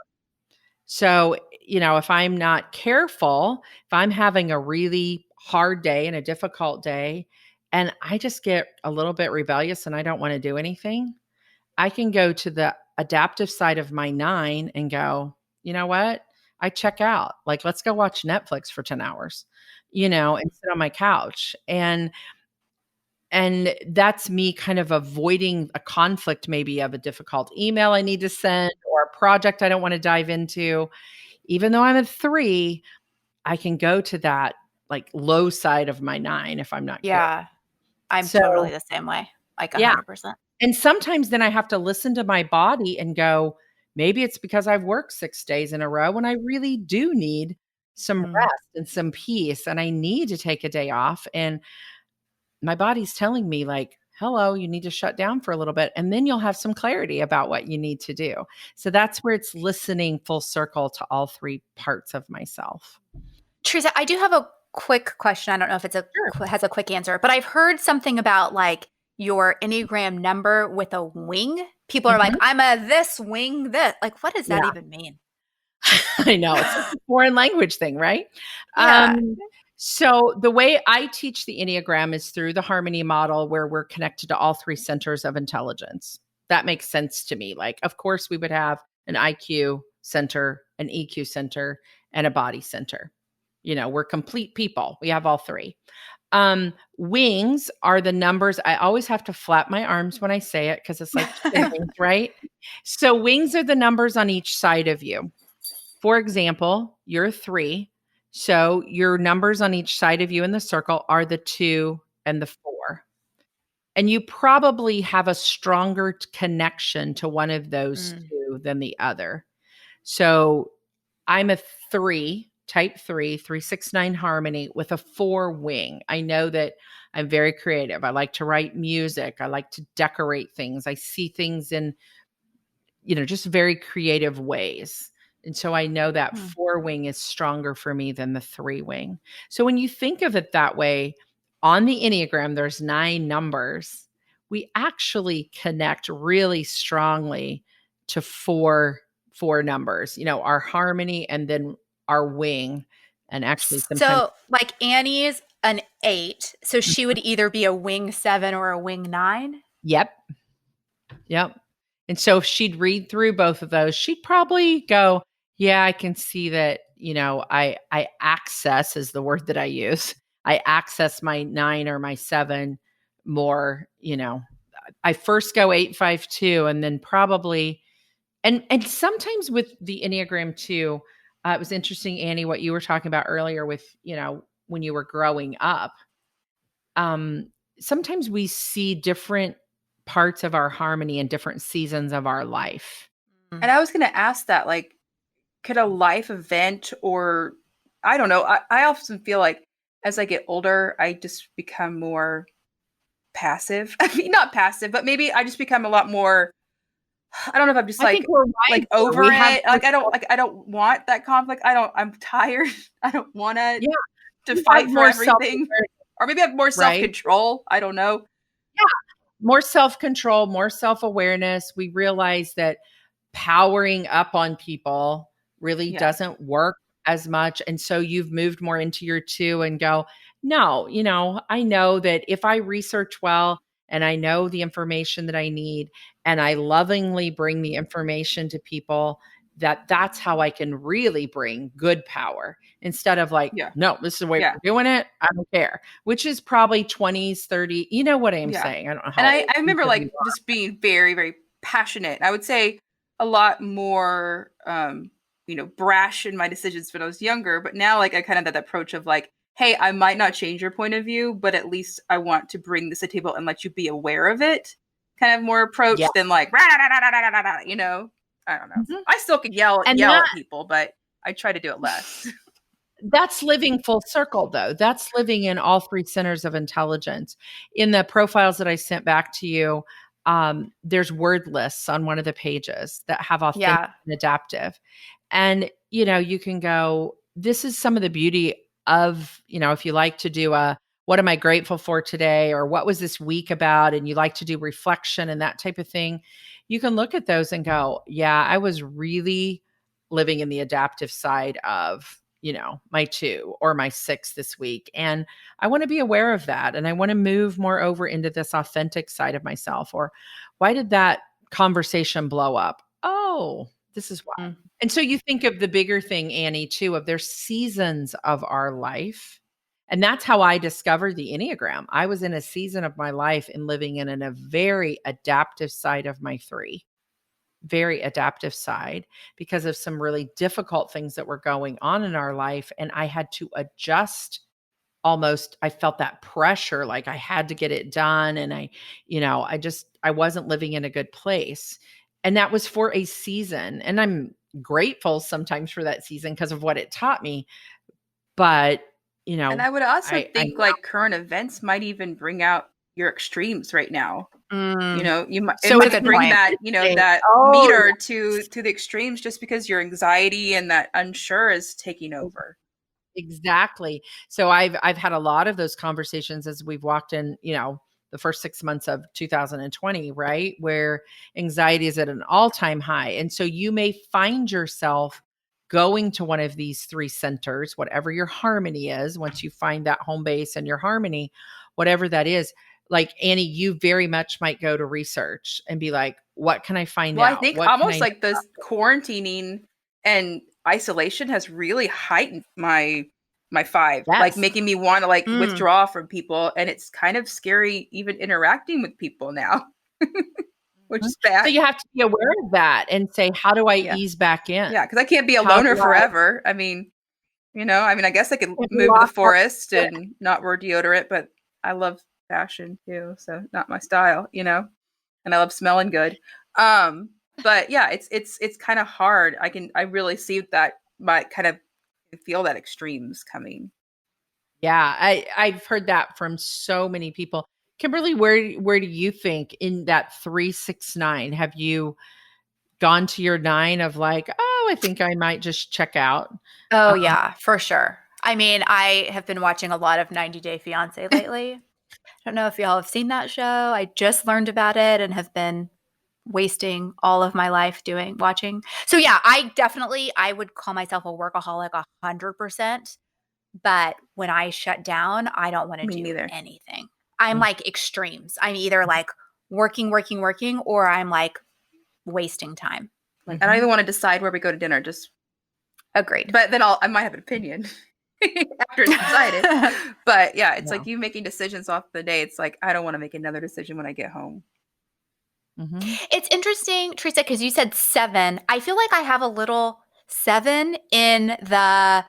So, if I'm not careful, if I'm having a really hard day and a difficult day, and I just get a little bit rebellious and I don't want to do anything, I can go to the adaptive side of my 9 and go, you know what? I check out. Like, let's go watch Netflix for 10 hours, and sit on my couch. And that's me kind of avoiding a conflict, maybe of a difficult email I need to send or a project I don't want to dive into. Even though I'm a 3, I can go to that like low side of my 9 if I'm not careful. Yeah, I'm totally the same way, like 100%. And sometimes then I have to listen to my body and go, maybe it's because I've worked 6 days in a row and I really do need some rest and some peace, and I need to take a day off. And my body's telling me like, hello, you need to shut down for a little bit, and then you'll have some clarity about what you need to do. So that's where it's listening full circle to all three parts of myself. Teresa, I do have a quick question. I don't know if has a quick answer, but I've heard something about like your Enneagram number with a wing. People are like, I'm a this wing, this. Like, what does that even mean? I know. It's a foreign language thing, right? Yeah. So the way I teach the Enneagram is through the harmony model, where we're connected to all three centers of intelligence. That makes sense to me. Like, of course, we would have an IQ center, an EQ center, and a body center. You know, we're complete people. We have all three. Wings are the numbers. I always have to flap my arms when I say it because it's like wings, right? So wings are the numbers on each side of you. For example, you're a 3. So your numbers on each side of you in the circle are the 2 and the 4. And you probably have a stronger connection to one of those two than the other. So I'm a 3, type 3, 369 harmony with a 4 wing. I know that I'm very creative. I like to write music. I like to decorate things. I see things in, just very creative ways. And so I know that 4 wing is stronger for me than the 3 wing. So when you think of it that way, on the Enneagram, there's 9 numbers. We actually connect really strongly to four numbers, our harmony and then our wing. And actually sometimes. So like Annie's an 8. So she would either be a wing 7 or a wing 9. Yep. And so if she'd read through both of those, she'd probably go, yeah, I can see that, I access is the word that I use. I access my 9 or my 7 more, I first go 852 and then probably, and sometimes with the Enneagram too, it was interesting, Annie, what you were talking about earlier with, when you were growing up. Sometimes we see different parts of our harmony in different seasons of our life. And I was going to ask that, like, could a life event or, I don't know, I often feel like as I get older, I just become more passive. I mean, not passive, but maybe I just become a lot more, I don't know if I'm just like over it. Like, I don't want that conflict. I'm tired. I don't want to fight for everything. Or maybe I have more self-control. I don't know. Yeah. More self-control, more self-awareness. We realize that powering up on people really doesn't work as much. And so you've moved more into your 2 and go, no, I know that if I research well and I know the information that I need and I lovingly bring the information to people, that's how I can really bring good power instead of like, no, this is the way we're doing it. I don't care, which is probably 20s, 30. You know what I'm saying? I don't know how. And I remember like just being very, very passionate. I would say a lot more, brash in my decisions when I was younger. But now, like, I kind of had that approach of like, hey, I might not change your point of view, but at least I want to bring this to the table and let you be aware of it. Kind of more approach than like, I don't know. I still can yell at people, but I try to do it less. That's living full circle, though. That's living in all 3 centers of intelligence. In the profiles that I sent back to you, there's word lists on one of the pages that have authentic and adaptive. And, you can go, this is some of the beauty of, if you like to do what am I grateful for today? Or what was this week about? And you like to do reflection and that type of thing. You can look at those and go, yeah, I was really living in the adaptive side of, my 2 or my 6 this week. And I want to be aware of that. And I want to move more over into this authentic side of myself. Or why did that conversation blow up? Oh, this is why. And so you think of the bigger thing, Annie, too, of there's seasons of our life. And that's how I discovered the Enneagram. I was in a season of my life and living in a very adaptive side of my 3. Very adaptive side because of some really difficult things that were going on in our life. And I had to adjust almost. I felt that pressure, like I had to get it done. And I wasn't living in a good place. And that was for a season. And I'm grateful sometimes for that season because of what it taught me. But, And I would also I think like current events might even bring out your extremes right now. Mm. You might, it So might it's a good bring point. that, that Oh, meter to the extremes just because your anxiety and that unsure is taking over. exactly. So I've had a lot of those conversations as we've walked in, the first 6 months of 2020, right? Where anxiety is at an all-time high. And so you may find yourself going to one of these three centers, whatever your harmony is, once you find that home base and your harmony, whatever that is. Like Annie, you very much might go to research and be like, what can I find Well, I out? think What can almost I like this quarantining and isolation has really heightened my 5, like Yes. making me want to like Mm. withdraw from people, and it's kind of scary even interacting with people now, which is bad. So you have to be aware of that and say, how do I Yeah. ease back in? Yeah, because I can't be a How loner do I- forever. I mean, I guess I could Can't be move to the locked up. forest and not wear deodorant, but I love fashion too, so not my style, and I love smelling good. But yeah, it's kind of hard. I really see that my kind of feel that extremes coming. Yeah, I've heard that from so many people. Kimberly, where do you think in that 3-6-9 have you gone to your 9 of like, oh, I think I might just check out? Oh, yeah, for sure. I mean, I have been watching a lot of 90 Day Fiance lately. I don't know if y'all have seen that show. I just learned about it and have been wasting all of my life watching. So yeah, I would call myself a workaholic 100%. But when I shut down, I don't want to Me do neither. anything. I'm like extremes. I'm either like working, or I'm like wasting time. I don't even want to decide where we go to dinner. Just Agreed. But then I might have an opinion after it's decided. But yeah, it's like you making decisions off the day. It's like I don't want to make another decision when I get home. It's interesting, Teresa, because you said 7. I feel like I have a little 7 in the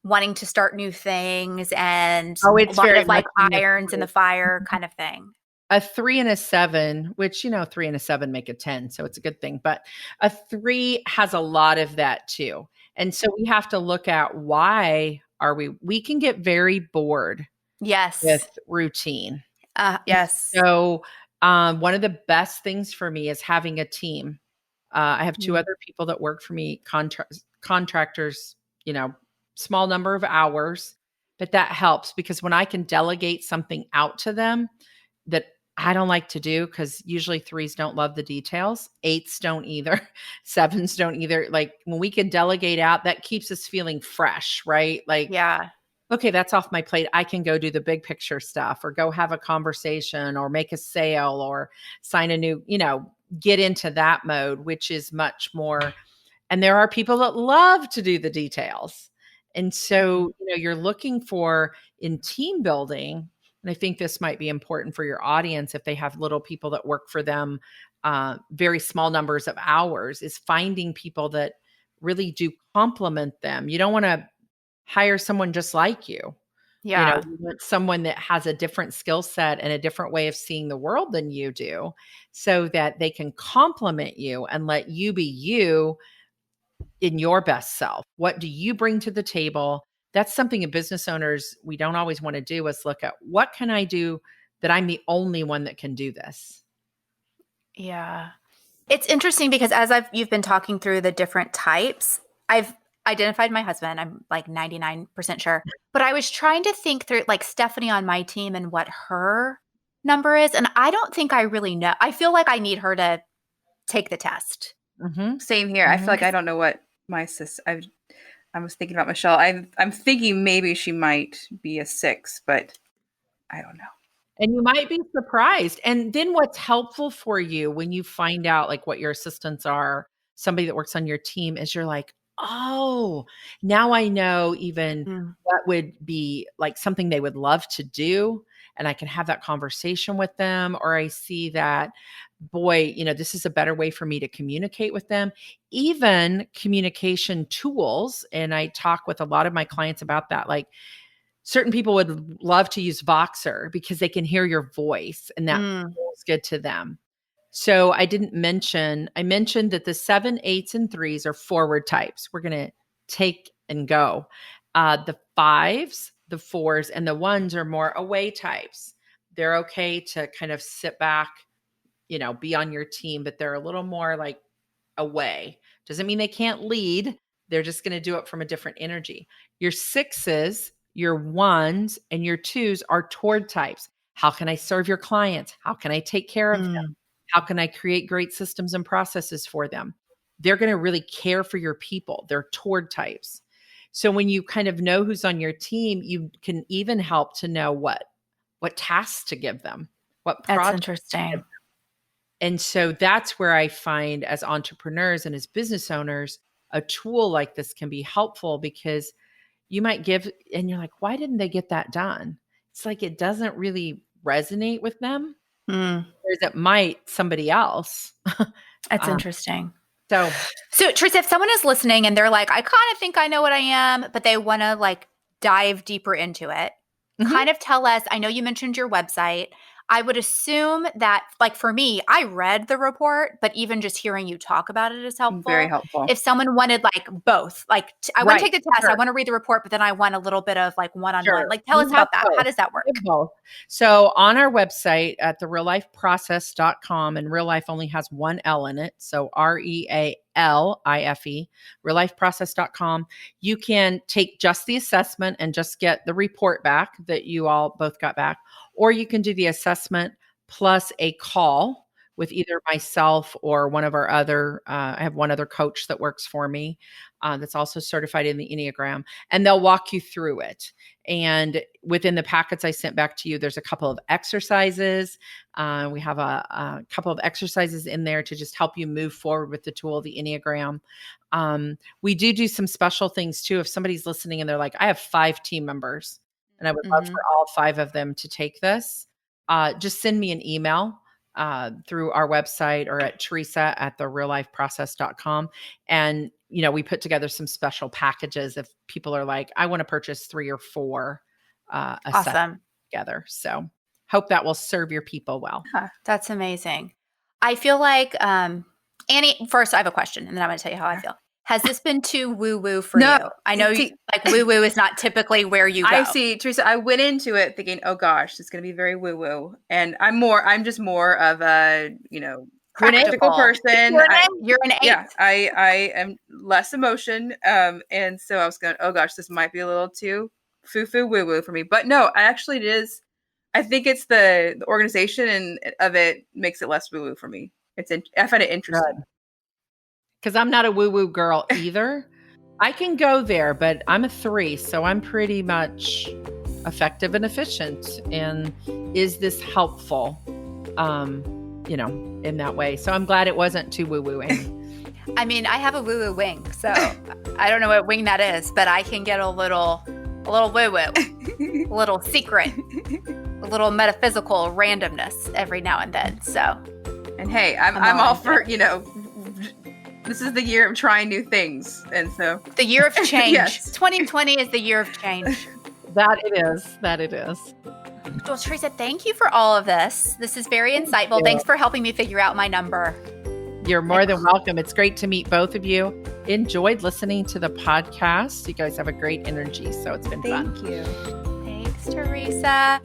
wanting to start new things and Oh, a it's lot very of like much in the irons in the fire kind of thing. A 3 and a 7, which 3 and a 7 make a 10, so it's a good thing. But a 3 has a lot of that too. And so we have to look at why we can get very bored Yes. with routine. Yes. So one of the best things for me is having a team. I have 2 other people that work for me, contractors, small number of hours, but that helps because when I can delegate something out to them that I don't like to do, because usually 3s don't love the details, 8s don't either, 7s don't either. Like when we can delegate out, that keeps us feeling fresh, right? Like, Yeah. okay, that's off my plate. I can go do the big picture stuff or go have a conversation or make a sale or sign a new, get into that mode, which is much more. And there are people that love to do the details. And so, you're looking for in team building, and I think this might be important for your audience if they have little people that work for them, very small numbers of hours, is finding people that really do complement them. You don't want to hire someone just like you. Yeah. You want someone that has a different skill set and a different way of seeing the world than you do so that they can complement you and let you be you in your best self. What do you bring to the table? That's something business owners, we don't always want to do is look at what can I do that I'm the only one that can do this. Yeah. It's interesting because you've been talking through the different types, I've identified my husband. I'm like 99% sure. But I was trying to think through like Stephanie on my team and what her number is. And I don't think I really know. I feel like I need her to take the test. Same here. I feel like I don't know what my sis. I was thinking about Michelle. I'm thinking maybe she might be a 6, but I don't know. And you might be surprised. And then what's helpful for you when you find out like what your assistants are, somebody that works on your team, is you're like, oh, now I know even what would be like something they would love to do. And I can have that conversation with them. Or I see that, boy, this is a better way for me to communicate with them. Even communication tools. And I talk with a lot of my clients about that. Like, certain people would love to use Voxer because they can hear your voice and that feels good to them. So I mentioned that the 7, 8s, and 3s are forward types. We're going to take and go. The 5s, the 4s, and the 1s are more away types. They're okay to kind of sit back, be on your team, but they're a little more like away. Doesn't mean they can't lead. They're just going to do it from a different energy. Your 6s, your 1s, and your 2s are toward types. How can I serve your clients? How can I take care of them? How can I create great systems and processes for them? They're going to really care for your people. They're toward types. So when you kind of know who's on your team, you can even help to know what tasks to give them, what projects. That's interesting. And so that's where I find, as entrepreneurs and as business owners, a tool like this can be helpful, because you might give and you're like, why didn't they get that done? It's like it doesn't really resonate with them. Whereas it might somebody else. That's interesting. So Teresa, if someone is listening and they're like, I kind of think I know what I am, but they want to like dive deeper into it, kind of tell us, I know you mentioned your website. I would assume that, like for me, I read the report, but even just hearing you talk about it is helpful. Very helpful. If someone wanted like both, like I want to take the test, sure. I want to read the report, but then I want a little bit of like one-on-one. Sure. Like tell us about that. How does that work? Both. So on our website at the realifeprocess.com, and real life only has one L in it. So REALIFE, realifeprocess.com. You can take just the assessment and just get the report back that you all both got back. Or you can do the assessment plus a call with either myself or one of our other, I have one other coach that works for me that's also certified in the Enneagram, and they'll walk you through it. And within the packets I sent back to you, there's a couple of exercises. We have a couple of exercises in there to just help you move forward with the tool of the Enneagram. We do some special things too. If somebody's listening and they're like, I have 5 team members, and I would love for all 5 of them to take this, just send me an email through our website or at Teresa at the realifeprocess.com. And, we put together some special packages if people are like, I want to purchase 3 or 4 Awesome. together. So hope that will serve your people well. That's amazing. I feel like, Annie, first I have a question and then I'm going to tell you how I feel. Has this been too woo-woo for you? I know like woo-woo is not typically where you go. I see, Teresa, I went into it thinking, oh gosh, it's going to be very woo-woo. And I'm just more of a, practical person. You're an 8. Yeah, I am less emotion. And so I was going, oh gosh, this might be a little too foo-foo woo-woo for me. But no, actually it is. I think it's the organization of it makes it less woo-woo for me. I find it interesting. Good. Because I'm not a woo-woo girl either. I can go there, but I'm a 3, so I'm pretty much effective and efficient. And is this helpful, in that way? So I'm glad it wasn't too woo-wooing. I mean, I have a woo-woo wing, so I don't know what wing that is, but I can get a little woo-woo, a little secret, a little metaphysical randomness every now and then. So, and hey, I'm all for, this is the year of trying new things. And so the year of change. Yes. 2020 is the year of change. That it is. Well, Teresa, thank you for all of this. This is very insightful. Thanks for helping me figure out my number. You're more than welcome. It's great to meet both of you. Enjoyed listening to the podcast. You guys have a great energy, so it's been fun. Thank you. Thanks, Teresa.